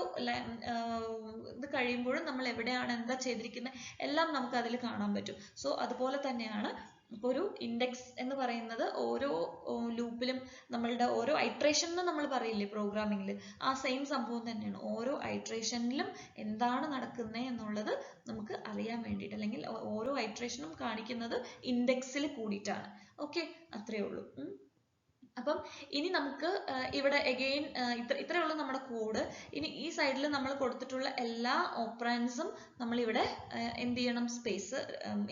ഇത് കഴിയുമ്പോഴും നമ്മൾ എവിടെയാണ് എന്താ ചെയ്തിരിക്കുന്നത് എല്ലാം നമുക്ക് അതിൽ കാണാൻ പറ്റും. സോ അതുപോലെ തന്നെയാണ് ഇപ്പൊ ഒരു ഇൻഡെക്സ് എന്ന് പറയുന്നത് ഓരോ ലൂപ്പിലും നമ്മളുടെ ഓരോ ഐട്രേഷൻ എന്ന് നമ്മൾ പറയില്ലേ പ്രോഗ്രാമിംഗിൽ, ആ സെയിം സംഭവം തന്നെയാണ്. ഓരോ ഐട്രേഷനിലും എന്താണ് നടക്കുന്നത് എന്നുള്ളത് നമുക്ക് അറിയാൻ വേണ്ടിയിട്ട്, അല്ലെങ്കിൽ ഓരോ ഐട്രേഷനും കാണിക്കുന്നത് ഇൻഡെക്സിൽ കൂടിയിട്ടാണ്. ഓക്കെ, അത്രയേ ഉള്ളൂ. അപ്പം ഇനി നമുക്ക് ഇവിടെ അഗെയിൻ ഇത്രയേ ഉള്ളൂ നമ്മുടെ കോഡ്. ഇനി ഈ സൈഡിൽ നമ്മൾ കൊടുത്തിട്ടുള്ള എല്ലാ ഓപ്പറാൻഡ്സും നമ്മളിവിടെ എന്ത് ചെയ്യണം? സ്പേസ്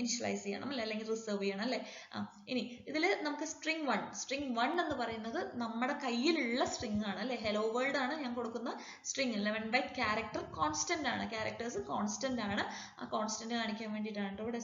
ഇനിഷ്യലൈസ് ചെയ്യണം അല്ലെ, അല്ലെങ്കിൽ റിസർവ് ചെയ്യണം അല്ലെ. ഇനി ഇതിൽ നമുക്ക് സ്ട്രിംഗ് 1 എന്ന് പറയുന്നത് നമ്മുടെ കയ്യിലുള്ള സ്ട്രിംഗ് ആണ് അല്ലെ. ഹെലോ വേൾഡ് ആണ് ഞാൻ കൊടുക്കുന്ന സ്ട്രിംഗ്. 11 ബൈറ്റ് ക്യാരക്ടർ കോൺസ്റ്റന്റ് ആണ്, ക്യാരക്ടേഴ്സ് കോൺസ്റ്റന്റ് ആണ്. ആ കോൺസ്റ്റന്റ് കാണിക്കാൻ വേണ്ടിയിട്ടാണ് ഇവിടെ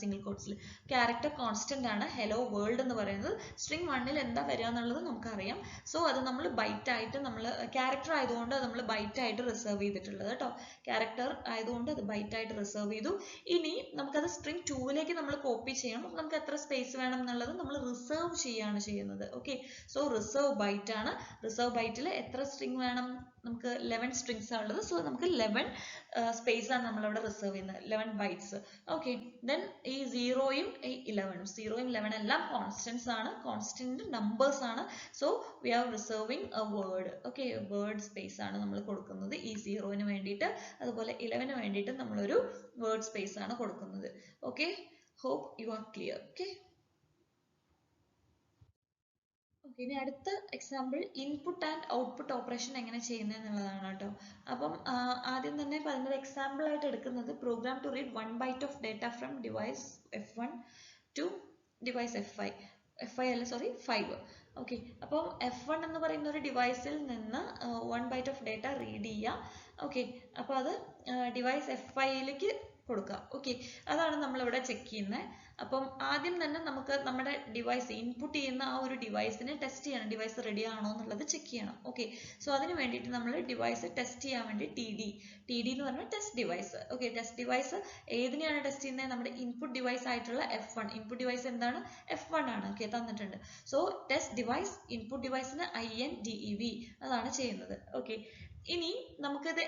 സിംഗിൾ കോട്ട്സിൽ ക്യാരക്ടർ കോൺസ്റ്റന്റ് ആണ് ഹെലോ വേൾഡ് എന്ന് പറയുന്നത്. സ്ട്രിംഗ് 1ൽ എന്താ വരിക എന്നുള്ളത് നമുക്കറിയാം. സോ അത് നമ്മൾ ബൈറ്റ് ആയിട്ട്, നമ്മൾ ക്യാരക്ടർ ആയതുകൊണ്ട് നമ്മൾ ബൈറ്റ് ആയിട്ട് റിസർവ് ചെയ്തിട്ടുള്ളത് കേട്ടോ. ക്യാരക്ടർ ആയതുകൊണ്ട് അത് ബൈറ്റ് ആയിട്ട് റിസർവ് ചെയ്തു. ഇനി നമുക്കത് സ്ട്രിംഗ് 2ലേക്ക് നമ്മൾ കോപ്പി ചെയ്യണം. നമുക്ക് എത്ര സ്പേസ് വേണം എന്നുള്ളത് നമ്മൾ റിസർവ് ചെയ്യാണ് ചെയ്യുന്നത്. ഓക്കെ, സോ റിസർവ് ബൈറ്റ് ആണ്. റിസർവ് ബൈറ്റിൽ എത്ര സ്ട്രിംഗ് വേണം? നമുക്ക് 11 സ്ട്രിങ്സ് ആണ് ഉള്ളത്. സോ നമുക്ക് 11 സ്പേസ് ആണ് നമ്മൾ അവിടെ റിസർവ് ചെയ്യുന്നത്, 11 ബൈറ്റ്സ്. ഓക്കെ, ദെൻ ഈ 0യും 11 എല്ലാം കോൺസ്റ്റന്റ്സ് ആണ്, കോൺസ്റ്റന്റ് നമ്പേഴ്സ് ആണ്. So we are reserving a word. Okay, word space ആണ് നമ്മൾ കൊടുക്കുന്നത് ഈ 0ന് വേണ്ടിയിട്ട്. അതുപോലെ 11ന് വേണ്ടിയിട്ട് നമ്മളൊരു വേർഡ് സ്പേസ് ആണ് കൊടുക്കുന്നത്. Okay, Hope you are clear. Okay. Okay, ഇനി അടുത്ത example input and output operation എങ്ങനെ ചെയ്യുന്നത് എന്നുള്ളതാണ് കേട്ടോ. അപ്പം ആദ്യം തന്നെ അതിനൊരു എക്സാമ്പിൾ ആയിട്ട് എടുക്കുന്നത് program to read 1 byte of data from device F1 to device F5 അല്ല സോറി 5. ഓക്കെ, അപ്പം F1 എന്ന് പറയുന്ന ഒരു ഡിവൈസിൽ നിന്ന് 1 byte ഓഫ് ഡേറ്റ റീഡ് ചെയ്യുക. ഓക്കെ, അപ്പോൾ അത് ഡിവൈസ് F5ലേക്ക് കൊടുക്കുക. ഓക്കെ, അതാണ് നമ്മളിവിടെ ചെക്ക് ചെയ്യുന്നത്. അപ്പം ആദ്യം തന്നെ നമുക്ക് നമ്മുടെ ഡിവൈസ് ഇൻപുട്ട് ചെയ്യുന്ന ആ ഒരു ഡിവൈസിനെ ടെസ്റ്റ് ചെയ്യണം, ഡിവൈസ് റെഡി ആണോ എന്നുള്ളത് ചെക്ക് ചെയ്യണം. ഓക്കെ, സോ അതിന് വേണ്ടിയിട്ട് നമ്മൾ ഡിവൈസ് ടെസ്റ്റ് ചെയ്യാൻ വേണ്ടി ടി ഡി എന്ന് പറഞ്ഞാൽ test device. Okay, test device ഏതിനെയാണ് ടെസ്റ്റ് ചെയ്യുന്നത്? നമ്മുടെ ഇൻപുട്ട് ഡിവൈസ് ആയിട്ടുള്ള F1. ഇൻപുട്ട് ഡിവൈസ് എന്താണ്? F1 ആണ്. ഓക്കെ, തന്നിട്ടുണ്ട്. സോ ടെസ്റ്റ് ഡിവൈസ് ഇൻപുട്ട് ഡിവൈസിന് INDEV അതാണ് ചെയ്യുന്നത്. ഓക്കെ, ഇനി നമുക്കിത്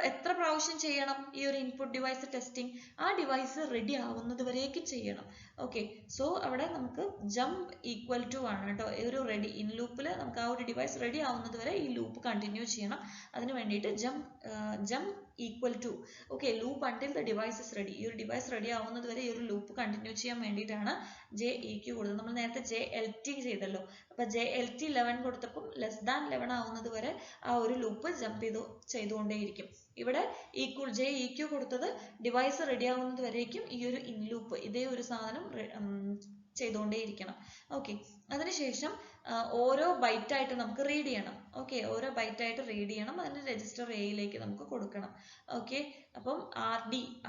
എത്ര പ്രാവശ്യം ചെയ്യണം ഈ ഒരു ഇൻപുട്ട് ഡിവൈസ് ടെസ്റ്റിംഗ്? ആ ഡിവൈസ് റെഡി ആവുന്നത് വരേക്കും ചെയ്യണം. ഓക്കെ, സോ അവിടെ നമുക്ക് ജംപ് ഈക്വൽ ടു ആണ് കേട്ടോ. ഈ ഒരു റെഡി ഇൻ ലൂപ്പിൽ നമുക്ക് ആ ഒരു ഡിവൈസ് റെഡി ആവുന്നത് വരെ ഈ ലൂപ്പ് കണ്ടിന്യൂ ചെയ്യണം. അതിന് വേണ്ടിയിട്ട് jump equal to okay loop until the device is ready. ഈ ഒരു ഡിവൈസ് റെഡി ആവുന്നത് വരെ ഈ ഒരു ലൂപ്പ് കണ്ടിന്യൂ ചെയ്യാൻ വേണ്ടിയിട്ടാണ് JEQ കൊടുത്തത്. നമ്മൾ നേരത്തെ JLT ചെയ്തല്ലോ. അപ്പൊ JLT 11 കൊടുത്തപ്പോൾ ലെസ് ദാൻ 11 ആവുന്നത് വരെ ആ ഒരു ലൂപ്പ് ജംപ് ചെയ്തുകൊണ്ടേയിരിക്കും. ഇവിടെ JEQ കൊടുത്തത് ഡിവൈസ് റെഡി ആവുന്നത് വരേക്കും ഈ ഒരു ഇൻ ലൂപ്പ് ഇതേ ഒരു സാധനം ചെയ്തുകൊണ്ടേയിരിക്കണം. ഓക്കെ, അതിനുശേഷം ഓരോ ബൈറ്റ് ആയിട്ട് നമുക്ക് റീഡ് ചെയ്യണം. ഓക്കെ, ഓരോ ബൈറ്റ് ആയിട്ട് റീഡ് ചെയ്യണം. അതിന് രജിസ്റ്റർ എയിലേക്ക് നമുക്ക് കൊടുക്കണം. ഓക്കെ, അപ്പം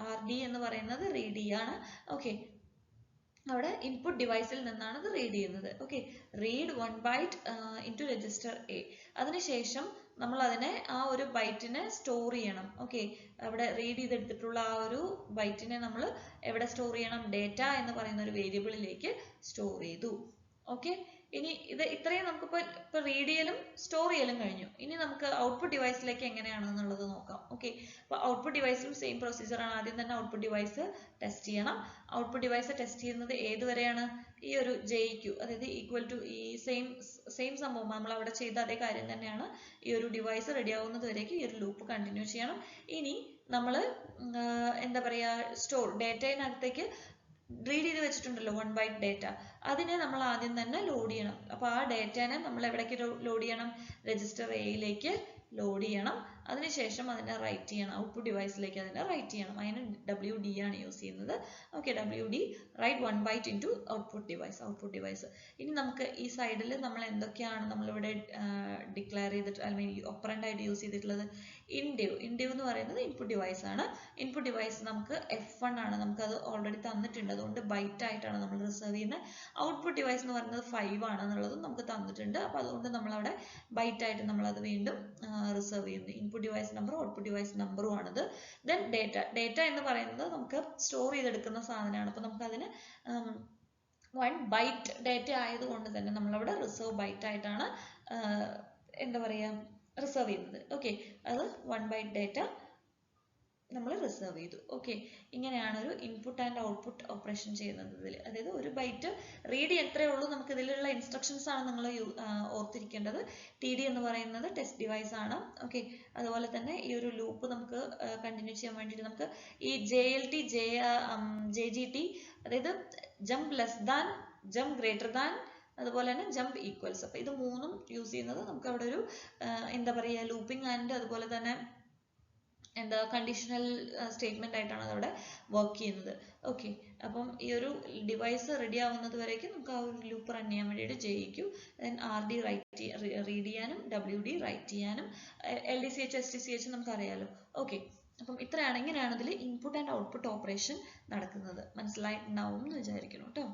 RD എന്ന് പറയുന്നത് റീഡ് ചെയ്യാണ്. ഓക്കെ, അവിടെ ഇൻപുട്ട് ഡിവൈസിൽ നിന്നാണ് ഇത് റീഡ് ചെയ്യുന്നത്. Okay, read 1 byte into register A. അതിനുശേഷം നമ്മൾ അതിനെ ആ ഒരു ബൈറ്റിനെ സ്റ്റോർ ചെയ്യണം. ഓക്കെ, അവിടെ റീഡ് ചെയ്തെടുത്തിട്ടുള്ള ആ ഒരു ബൈറ്റിനെ നമ്മൾ എവിടെ സ്റ്റോർ ചെയ്യണം? ഡേറ്റ എന്ന് പറയുന്ന ഒരു വേരിയബിളിലേക്ക് സ്റ്റോർ ചെയ്തു. ഓക്കെ, ഇനി ഇത് ഇത്രയും നമുക്കിപ്പോ റീഡ് ചെയ്യലും സ്റ്റോർ ചെയ്യലും കഴിഞ്ഞു. ഇനി നമുക്ക് ഔട്ട്പുട്ട് ഡിവൈസിലേക്ക് എങ്ങനെയാണെന്നുള്ളത് നോക്കാം. ഓക്കെ, അപ്പൊ ഔട്ട്പുട്ട് ഡിവൈസിലും സെയിം പ്രൊസീജിയർ ആണ്. ആദ്യം തന്നെ ഔട്ട്പുട്ട് ഡിവൈസ് ടെസ്റ്റ് ചെയ്യണം. ഔട്ട്പുട്ട് ഡിവൈസ് ടെസ്റ്റ് ചെയ്യുന്നത് ഏതുവരെയാണ്? ഈ ഒരു JEQ, അതായത് ഈക്വൽ ടു ഈ സെയിം സംഭവം നമ്മൾ അവിടെ ചെയ്ത അതേ കാര്യം തന്നെയാണ്. ഈ ഒരു ഡിവൈസ് റെഡി ആവുന്നത് വരേക്കും ഈ ഒരു ലൂപ്പ് കണ്ടിന്യൂ ചെയ്യണം. ഇനി നമ്മൾ എന്താ പറയാ ഡേറ്റയിനകത്തേക്ക് റീഡ് ചെയ്ത് വെച്ചിട്ടുണ്ടല്ലോ 1 byte ഡേറ്റ, അതിനെ നമ്മൾ ആദ്യം തന്നെ ലോഡ് ചെയ്യണം. അപ്പോൾ ആ ഡേറ്റനെ നമ്മൾ എവിടേക്ക് ലോഡ് ചെയ്യണം? രജിസ്റ്റർ എയിലേക്ക് ലോഡ് ചെയ്യണം. അതിനുശേഷം അതിനെ റൈറ്റ് ചെയ്യണം, ഔട്ട്പുട്ട് ഡിവൈസിലേക്ക് അതിനെ റൈറ്റ് ചെയ്യണം. അതിന് WD ആണ് യൂസ് ചെയ്യുന്നത്. Okay, WD write 1 byte into output device. ഇനി നമുക്ക് ഈ സൈഡിൽ നമ്മൾ എന്തൊക്കെയാണ് നമ്മളിവിടെ ഡിക്ലെയർ ചെയ്തിട്ട് അല്ലെങ്കിൽ ഒപ്പറൻ്റ് ആയിട്ട് യൂസ് ചെയ്തിട്ടുള്ളത്? ഇൻഡിവ് എന്ന് പറയുന്നത് ഇൻപുട്ട് ഡിവൈസ് ആണ്. ഇൻപുട്ട് ഡിവൈസ് നമുക്ക് F1 ആണ്. നമുക്കത് ഓൾറെഡി തന്നിട്ടുണ്ട്, അതുകൊണ്ട് ബൈറ്റ് ആയിട്ടാണ് നമ്മൾ റിസർവ് ചെയ്യുന്നത്. ഔട്ട്പുട്ട് ഡിവൈസ് എന്ന് പറയുന്നത് 5 ആണെന്നുള്ളതും നമുക്ക് തന്നിട്ടുണ്ട്. അപ്പോൾ അതുകൊണ്ട് നമ്മളവിടെ ബൈറ്റ് ആയിട്ട് നമ്മളത് വീണ്ടും റിസർവ് ചെയ്യുന്നു. ഇൻപുട്ട് ഡിവൈസ് നമ്പറും ഔട്ട്പുട്ട് ഡിവൈസ് നമ്പറും ആണത്. ദെൻ ഡേറ്റ എന്ന് പറയുന്നത് നമുക്ക് സ്റ്റോർ ചെയ്തെടുക്കുന്ന സാധനമാണ്. അപ്പോൾ നമുക്കതിന് 1 byte ഡേറ്റ ആയതുകൊണ്ട് തന്നെ നമ്മളവിടെ റിസർവ് ബൈറ്റ് ആയിട്ടാണ് എന്താ പറയുക റിസർവ് ചെയ്യുന്നത്. ഓക്കെ, അത് 1 byte ഡേറ്റ നമ്മൾ റിസർവ് ചെയ്തു. ഓക്കെ, ഇങ്ങനെയാണ് ഒരു ഇൻപുട്ട് ആൻഡ് ഔട്ട്പുട്ട് ഓപ്പറേഷൻ ചെയ്യുന്നത് ഇതിൽ. അതായത് ഒരു ബൈറ്റ് റീഡ് എത്രയേ ഉള്ളൂ. നമുക്ക് ഇതിലുള്ള ഇൻസ്ട്രക്ഷൻസ് ആണ് നിങ്ങൾ ഓർത്തിരിക്കേണ്ടത്. TD എന്ന് പറയുന്നത് ടെസ്റ്റ് ഡിവൈസ് ആണ്. ഓക്കെ, അതുപോലെ തന്നെ ഈ ഒരു ലൂപ്പ് നമുക്ക് കണ്ടിന്യൂ ചെയ്യാൻ വേണ്ടിയിട്ട് നമുക്ക് ഈ JLT JGT അതായത് jump less than, jump greater than, അതുപോലെ തന്നെ ജംപ് ഈക്വൽസ്. അപ്പോൾ ഇത് മൂന്നും യൂസ് ചെയ്യുന്നത് നമുക്ക് അവിടെ ഒരു എന്താ പറയുക ലൂപ്പിംഗ് ആൻഡ് അതുപോലെ തന്നെ എന്താ കണ്ടീഷണൽ സ്റ്റേറ്റ്മെന്റ് ആയിട്ടാണ് അതവിടെ വർക്ക് ചെയ്യുന്നത്. ഓക്കെ, അപ്പം ഈ ഒരു ഡിവൈസ് റെഡി ആവുന്നത് വരേക്കും നമുക്ക് ആ ഒരു ലൂപ്പ് റൺ ചെയ്യാൻ വേണ്ടിയിട്ട് JEQ, ദെൻ RD റീഡ് ചെയ്യാനും WD റൈറ്റ് ചെയ്യാനും LDCH STCH നമുക്ക് അറിയാലോ. ഓക്കെ, അപ്പം ഇങ്ങനെയാണ് ഇതിൽ ഇൻപുട്ട് ആൻഡ് ഔട്ട്പുട്ട് ഓപ്പറേഷൻ നടക്കുന്നത്. മനസ്സിലായിട്ടുണ്ടാവും എന്ന് വിചാരിക്കുന്നു കേട്ടോ.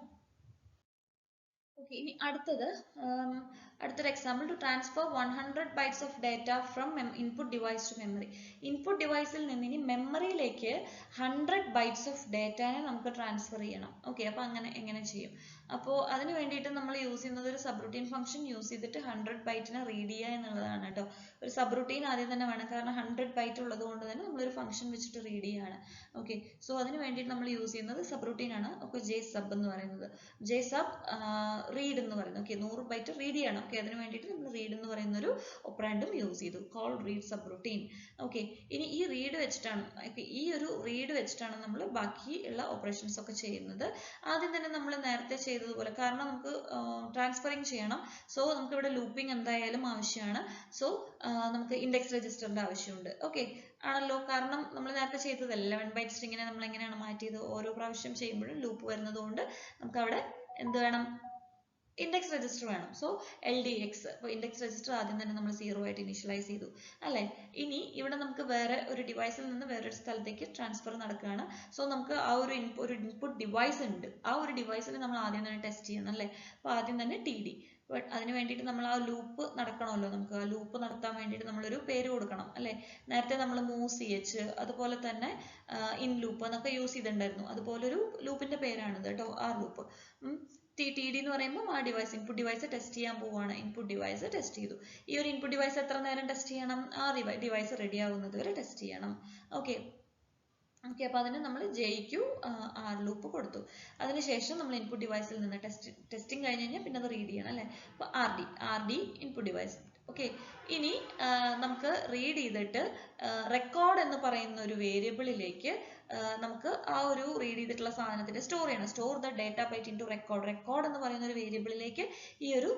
ഓക്കെ, ഇനി അടുത്തൊരു example to transfer 100 bytes of data from input device to memory. Input ഡിവൈസിൽ നിന്ന് ഇനി മെമ്മറിയിലേക്ക് 100 bytes ഓഫ് ഡേറ്റനെ നമുക്ക് ട്രാൻസ്ഫർ ചെയ്യണം. ഓക്കെ, അപ്പോൾ എങ്ങനെ ചെയ്യും? അപ്പോൾ അതിന് വേണ്ടിയിട്ട് നമ്മൾ യൂസ് ചെയ്യുന്നത് ഒരു സബ്റൂട്ടീൻ ഫംഗ്ഷൻ യൂസ് ചെയ്തിട്ട് 100 byte റീഡ് ചെയ്യുക എന്നുള്ളതാണ് കേട്ടോ. ഒരു സബ്റൂട്ടീൻ ആദ്യം തന്നെ വേണം, കാരണം 100 byte ഉള്ളത് കൊണ്ട് തന്നെ നമ്മളൊരു ഫംഗ്ഷൻ വെച്ചിട്ട് റീഡ് ചെയ്യുകയാണ്. ഓക്കെ, സോ അതിന് വേണ്ടിയിട്ട് നമ്മൾ യൂസ് ചെയ്യുന്നത് സബ്റൂട്ടീൻ ആണ്. ഓക്കെ, JSub എന്ന് പറയുന്നത്. JSub റീഡ് എന്ന് പറയുന്നത്. ഓക്കെ, 100 ബൈറ്റ് റീഡ് ചെയ്യണം. ഓക്കെ, അതിന് വേണ്ടിയിട്ട് നമ്മൾ റീഡ് എന്ന് പറയുന്ന ഒരു ഓപ്പറാൻഡും യൂസ് ചെയ്തു. Call read sub routine. Okay, ഇനി ഈ റീഡ് വെച്ചിട്ടാണ് നമ്മൾ ബാക്കി ഉള്ള ഓപ്പറേഷൻസ് ഒക്കെ ചെയ്യുന്നത്. ആദ്യം തന്നെ നമ്മൾ നേരത്തെ ചെയ്തതുപോലെ, കാരണം നമുക്ക് ട്രാൻസ്ഫറിങ് ചെയ്യണം. സോ നമുക്ക് ഇവിടെ ലൂപ്പിംഗ് എന്തായാലും ആവശ്യമാണ്. സോ നമുക്ക് ഇൻഡെക്സ് രജിസ്റ്ററിന്റെ ആവശ്യമുണ്ട്. ഓക്കെ ആണല്ലോ, കാരണം നമ്മൾ നേരത്തെ ചെയ്തതല്ല 11 ബൈറ്റ് സ്ട്രിങ്ങിനെ നമ്മൾ എങ്ങനെയാണ് മാറ്റിയത്, ഓരോ പ്രാവശ്യം ചെയ്യുമ്പോഴും ലൂപ്പ് വരുന്നത് കൊണ്ട് നമുക്ക് അവിടെ എന്ത് വേണം, ഇൻഡെക്സ് രജിസ്റ്റർ വേണം. സോ LDX, അപ്പോൾ ഇൻഡെക്സ് രജിസ്റ്റർ ആദ്യം തന്നെ നമ്മൾ 0 ആയിട്ട് ഇനീഷ്യലൈസ് ചെയ്തു അല്ലേ. ഇനി ഇവിടെ നമുക്ക് വേറെ ഒരു ഡിവൈസിൽ നിന്ന് വേറൊരു സ്ഥലത്തേക്ക് ട്രാൻസ്ഫർ നടക്കുകയാണ്. സോ നമുക്ക് ആ ഒരു ഇൻപുട്ട് ഡിവൈസ് ഉണ്ട്. ആ ഒരു ഡിവൈസിനെ നമ്മൾ ആദ്യം തന്നെ ടെസ്റ്റ് ചെയ്യണം അല്ലേ. അപ്പോൾ ആദ്യം തന്നെ TD. ബട്ട് അതിന് വേണ്ടിയിട്ട് നമ്മൾ ആ ലൂപ്പ് നടക്കണമല്ലോ. നമുക്ക് ആ ലൂപ്പ് നടത്താൻ വേണ്ടിയിട്ട് നമ്മളൊരു പേര് കൊടുക്കണം അല്ലേ. നേരത്തെ നമ്മൾ മൂവ് CH, അതുപോലെ തന്നെ ഇൻ ലൂപ്പ് എന്നൊക്കെ യൂസ് ചെയ്തിട്ടുണ്ടായിരുന്നു. അതുപോലൊരു ലൂപ്പിന്റെ പേരാണിത് കേട്ടോ, ആ ലൂപ്പ്. TD എന്ന് പറയുമ്പോൾ ആ ഡിവൈസ്, ഇൻപുട്ട് ഡിവൈസ് ടെസ്റ്റ് ചെയ്യാൻ പോവുകയാണ്. ഇൻപുട്ട് ഡിവൈസ് ടെസ്റ്റ് ചെയ്തു. ഈ ഒരു ഇൻപുട്ട് ഡിവൈസ് എത്ര നേരം ടെസ്റ്റ് ചെയ്യണം, ആ ഡിവൈസ് റെഡി ആവുന്നത് വരെ ടെസ്റ്റ് ചെയ്യണം. ഓക്കെ, അപ്പോൾ അതിന് നമ്മൾ JQ R ലൂപ്പ് കൊടുത്തു. അതിനുശേഷം നമ്മൾ ഇൻപുട്ട് ഡിവൈസിൽ നിന്ന് ടെസ്റ്റിംഗ് കഴിഞ്ഞ് കഴിഞ്ഞാൽ പിന്നെ അത് റീഡ് ചെയ്യണം അല്ലേ. അപ്പോൾ RD ഇൻപുട്ട് ഡിവൈസ്. ഓക്കെ, ഇനി നമുക്ക് റീഡ് ചെയ്തിട്ട് റെക്കോർഡ് എന്ന് പറയുന്ന ഒരു വേരിയബിളിലേക്ക് നമുക്ക് ആ ഒരു റീഡ് ചെയ്തിട്ടുള്ള സാധനത്തിന് സ്റ്റോർ ചെയ്യണം. Store the data byte into record എന്ന് പറയുന്ന ഒരു വേരിയബിളിലേക്ക് ഈ ഒരു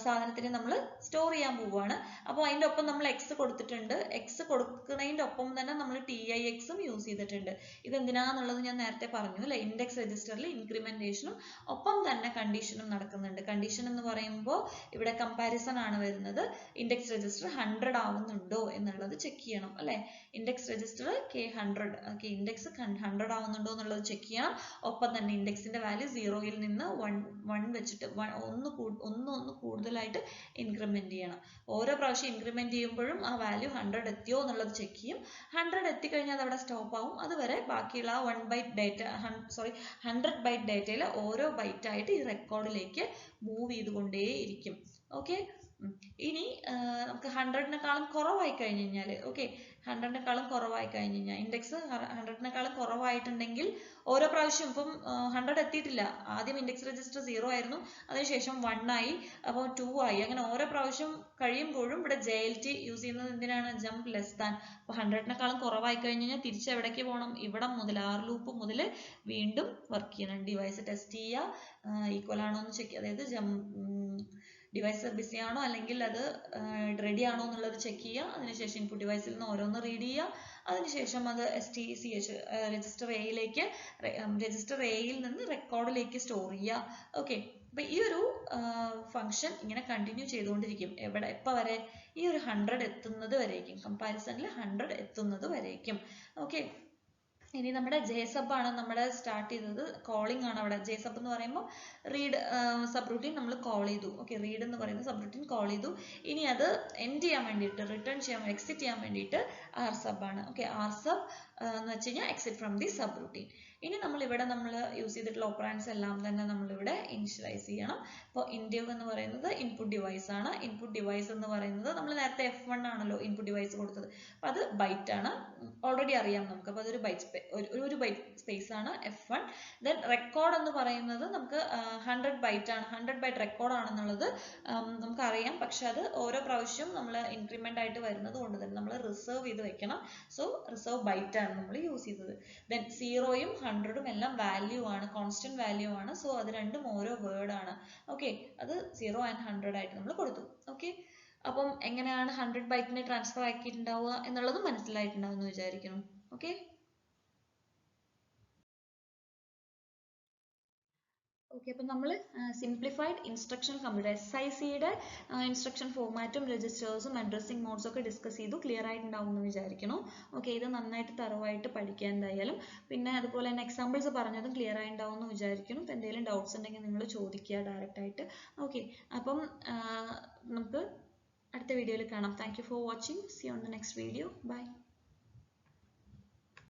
സാധനത്തിനെ നമ്മൾ സ്റ്റോർ ചെയ്യാൻ പോവുകയാണ്. അപ്പോൾ അതിൻ്റെ ഒപ്പം നമ്മൾ എക്സ് കൊടുത്തിട്ടുണ്ട്. എക്സ് കൊടുക്കുന്നതിൻ്റെ ഒപ്പം തന്നെ നമ്മൾ TIX യൂസ് ചെയ്തിട്ടുണ്ട്. ഇതെന്തിനാന്നുള്ളത് ഞാൻ നേരത്തെ പറഞ്ഞു അല്ലേ. ഇൻഡെക്സ് രജിസ്റ്ററിൽ ഇൻക്രിമെന്റേഷനും ഒപ്പം തന്നെ കണ്ടീഷനും നടക്കുന്നുണ്ട്. കണ്ടീഷൻ എന്ന് പറയുമ്പോൾ ഇവിടെ കമ്പാരിസൺ ആണ് വരുന്നത്. ഇൻഡെക്സ് രജിസ്റ്റർ 100 ആവുന്നുണ്ടോ എന്നുള്ളത് ചെക്ക് ചെയ്യണം അല്ലേ. Index register K100, okay, index 100 ആവുന്നുണ്ടോ എന്നുള്ളത് ചെക്ക് ചെയ്യണം. ഒപ്പം തന്നെ ഇൻഡെക്സിന്റെ വാല്യൂ 0യിൽ നിന്ന് 1 വെച്ചിട്ട് ഒന്ന് കൂടുതലായിട്ട് ഇൻക്രിമെന്റ് ചെയ്യണം. ഓരോ പ്രാവശ്യം ഇൻക്രിമെന്റ് ചെയ്യുമ്പോഴും ആ വാല്യൂ 100 എത്തിയോ എന്നുള്ളത് ചെക്ക് ചെയ്യും. 100 എത്തിക്കഴിഞ്ഞാൽ അത് അവിടെ സ്റ്റോപ്പ് ആവും. അതുവരെ ബാക്കിയുള്ള ആ 100 ബൈറ്റ് ഡേറ്റയിൽ ഓരോ ബൈറ്റ് ആയിട്ട് ഈ റെക്കോർഡിലേക്ക് മൂവ് ചെയ്തുകൊണ്ടേയിരിക്കും. ഓക്കെ, ഇനി നമുക്ക് 100-നേക്കാളും കുറവായി കഴിഞ്ഞ് കഴിഞ്ഞാൽ, ഓക്കെ, 100-നേക്കാളും കുറവായി കഴിഞ്ഞ് കഴിഞ്ഞാൽ, ഇൻഡെക്സ് 100-നേക്കാളും കുറവായിട്ടുണ്ടെങ്കിൽ ഓരോ പ്രാവശ്യം ഇപ്പം 100 എത്തിയിട്ടില്ല, ആദ്യം ഇൻഡെക്സ് രജിസ്റ്റർ 0 ആയിരുന്നു, അതിനുശേഷം 1 ആയി, അപ്പോൾ 2 ആയി, അങ്ങനെ ഓരോ പ്രാവശ്യം കഴിയുമ്പോഴും ഇവിടെ JLT യൂസ് ചെയ്യുന്നത് എന്തിനാണ്, ജംപ് ലെസ് ദാൻ. അപ്പോൾ 100-നേക്കാളും കുറവായി കഴിഞ്ഞ് കഴിഞ്ഞാൽ തിരിച്ച് എവിടേക്ക് പോകണം, ഇവിടെ മുതൽ R ലൂപ്പ് മുതൽ വീണ്ടും വർക്ക് ചെയ്യണം. ഡിവൈസ് ടെസ്റ്റ് ചെയ്യുക, ഈക്വൽ ആണോ എന്ന് ചെക്ക്, അതായത് ഡിവൈസ് ബിസി ആണോ അല്ലെങ്കിൽ അത് റെഡി ആണോ എന്നുള്ളത് ചെക്ക് ചെയ്യുക. അതിനുശേഷം ഇൻപുട്ട് ഡിവൈസിൽ നിന്ന് ഓരോന്ന് റീഡ് ചെയ്യുക. അതിനുശേഷം അത് STCH രജിസ്റ്റർ എയിൽ നിന്ന് റെക്കോർഡിലേക്ക് സ്റ്റോർ ചെയ്യുക. ഓക്കെ, അപ്പോൾ ഈ ഒരു ഫംഗ്ഷൻ ഇങ്ങനെ കണ്ടിന്യൂ ചെയ്തുകൊണ്ടിരിക്കും. എപ്പോൾ വരെ, ഈ ഒരു 100 എത്തുന്നത് വരേക്കും, കമ്പാരിസണിൽ 100 എത്തുന്നത് വരേക്കും. ഓക്കെ, ഇനി നമ്മുടെ JSub ആണ് നമ്മുടെ സ്റ്റാർട്ട് ചെയ്തത്, കോളിംഗ് ആണ് അവിടെ. JSub എന്ന് പറയുമ്പോൾ റീഡ് സബ് റൂട്ടീൻ നമ്മൾ കോൾ ചെയ്തു. ഓക്കെ, റീഡ് എന്ന് പറയുന്ന സബ് റൂട്ടീൻ കോൾ ചെയ്തു. ഇനി അത് എൻഡ് ചെയ്യാൻ വേണ്ടിയിട്ട്, എക്സിറ്റ് ചെയ്യാൻ വേണ്ടിയിട്ട് RSub ആണ്. ഓക്കെ, RSub എന്ന് വെച്ച് കഴിഞ്ഞാൽ exit from the sub routine. ഇനി നമ്മൾ യൂസ് ചെയ്തിട്ടുള്ള ഓപ്പറാൻഡ്സ് എല്ലാം തന്നെ നമ്മളിവിടെ ഇനിഷ്യലൈസ് ചെയ്യണം. അപ്പോൾ ഇൻഡ്യൂ എന്ന് പറയുന്നത് ഇൻപുട്ട് ഡിവൈസ് ആണ്. ഇൻപുട്ട് ഡിവൈസ് എന്ന് പറയുന്നത് നമ്മൾ നേരത്തെ F1 ആണല്ലോ ഇൻപുട്ട് ഡിവൈസ് കൊടുത്തത്, അപ്പോൾ അത് ബൈറ്റ് ആണ്, ഓൾറെഡി അറിയാം നമുക്ക്. അപ്പോൾ അതൊരു ഒരു ബൈറ്റ് സ്പേസ് ആണ് F1. ദെൻ റെക്കോർഡ് എന്ന് പറയുന്നത് നമുക്ക് 100 ബൈറ്റ് ആണ്, 100 ബൈറ്റ് റെക്കോർഡ് ആണെന്നുള്ളത് നമുക്കറിയാം. പക്ഷെ അത് ഓരോ പ്രാവശ്യം നമ്മൾ ഇൻക്രിമെന്റ് ആയിട്ട് വരുന്നത് കൊണ്ട് തന്നെ നമ്മൾ റിസർവ് ചെയ്ത് വെക്കണം. സോ റിസർവ് ബൈറ്റ് ആണ് നമ്മൾ യൂസ് ചെയ്തത്. ദെൻ 0-യും 100-ഉം എല്ലാം വാല്യൂ ആണ്, കോൺസ്റ്റന്റ് വാല്യൂ ആണ്. സോ അത് രണ്ടും ഓരോ വേർഡ് ആണ്. ഓക്കെ, അത് 0 and 100 ആയിട്ട് നമ്മൾ കൊടുത്തു. ഓക്കെ, അപ്പം എങ്ങനെയാണ് 100 ബൈറ്റിനെ ട്രാൻസ്ഫർ ആക്കിയിട്ടുണ്ടാവുക എന്നുള്ളതും മനസ്സിലായിട്ടുണ്ടാവും എന്ന് വിചാരിക്കുന്നു. ഓക്കെ, അപ്പം നമ്മൾ സിംപ്ലിഫൈഡ് ഇൻസ്ട്രക്ഷൻ കമ്പ്യൂട്ടർ SICയുടെ ഇൻസ്ട്രക്ഷൻ ഫോർമാറ്റും രജിസ്റ്റേഴ്സും അഡ്രസ്സിംഗ് മോഡ്സും ഒക്കെ ഡിസ്കസ് ചെയ്തു. ക്ലിയർ ആയിട്ടുണ്ടാവും എന്ന് വിചാരിക്കുന്നു. ഓക്കെ, ഇത് നന്നായിട്ട് തറവായിട്ട് പഠിക്കാൻ എന്തായാലും. പിന്നെ അതുപോലെ തന്നെ എക്സാമ്പിൾസ് പറഞ്ഞതും ക്ലിയർ ആയിട്ടുണ്ടാവും എന്ന് വിചാരിക്കുന്നു. അപ്പോൾ എന്തെങ്കിലും ഡൗട്ട്സ് ഉണ്ടെങ്കിൽ നിങ്ങൾ ചോദിക്കുക ഡയറക്റ്റ് ആയിട്ട്. ഓക്കെ, അപ്പം നമുക്ക് അടുത്ത വീഡിയോയിൽ കാണാം. Thank you for watching. See you on the next video. By.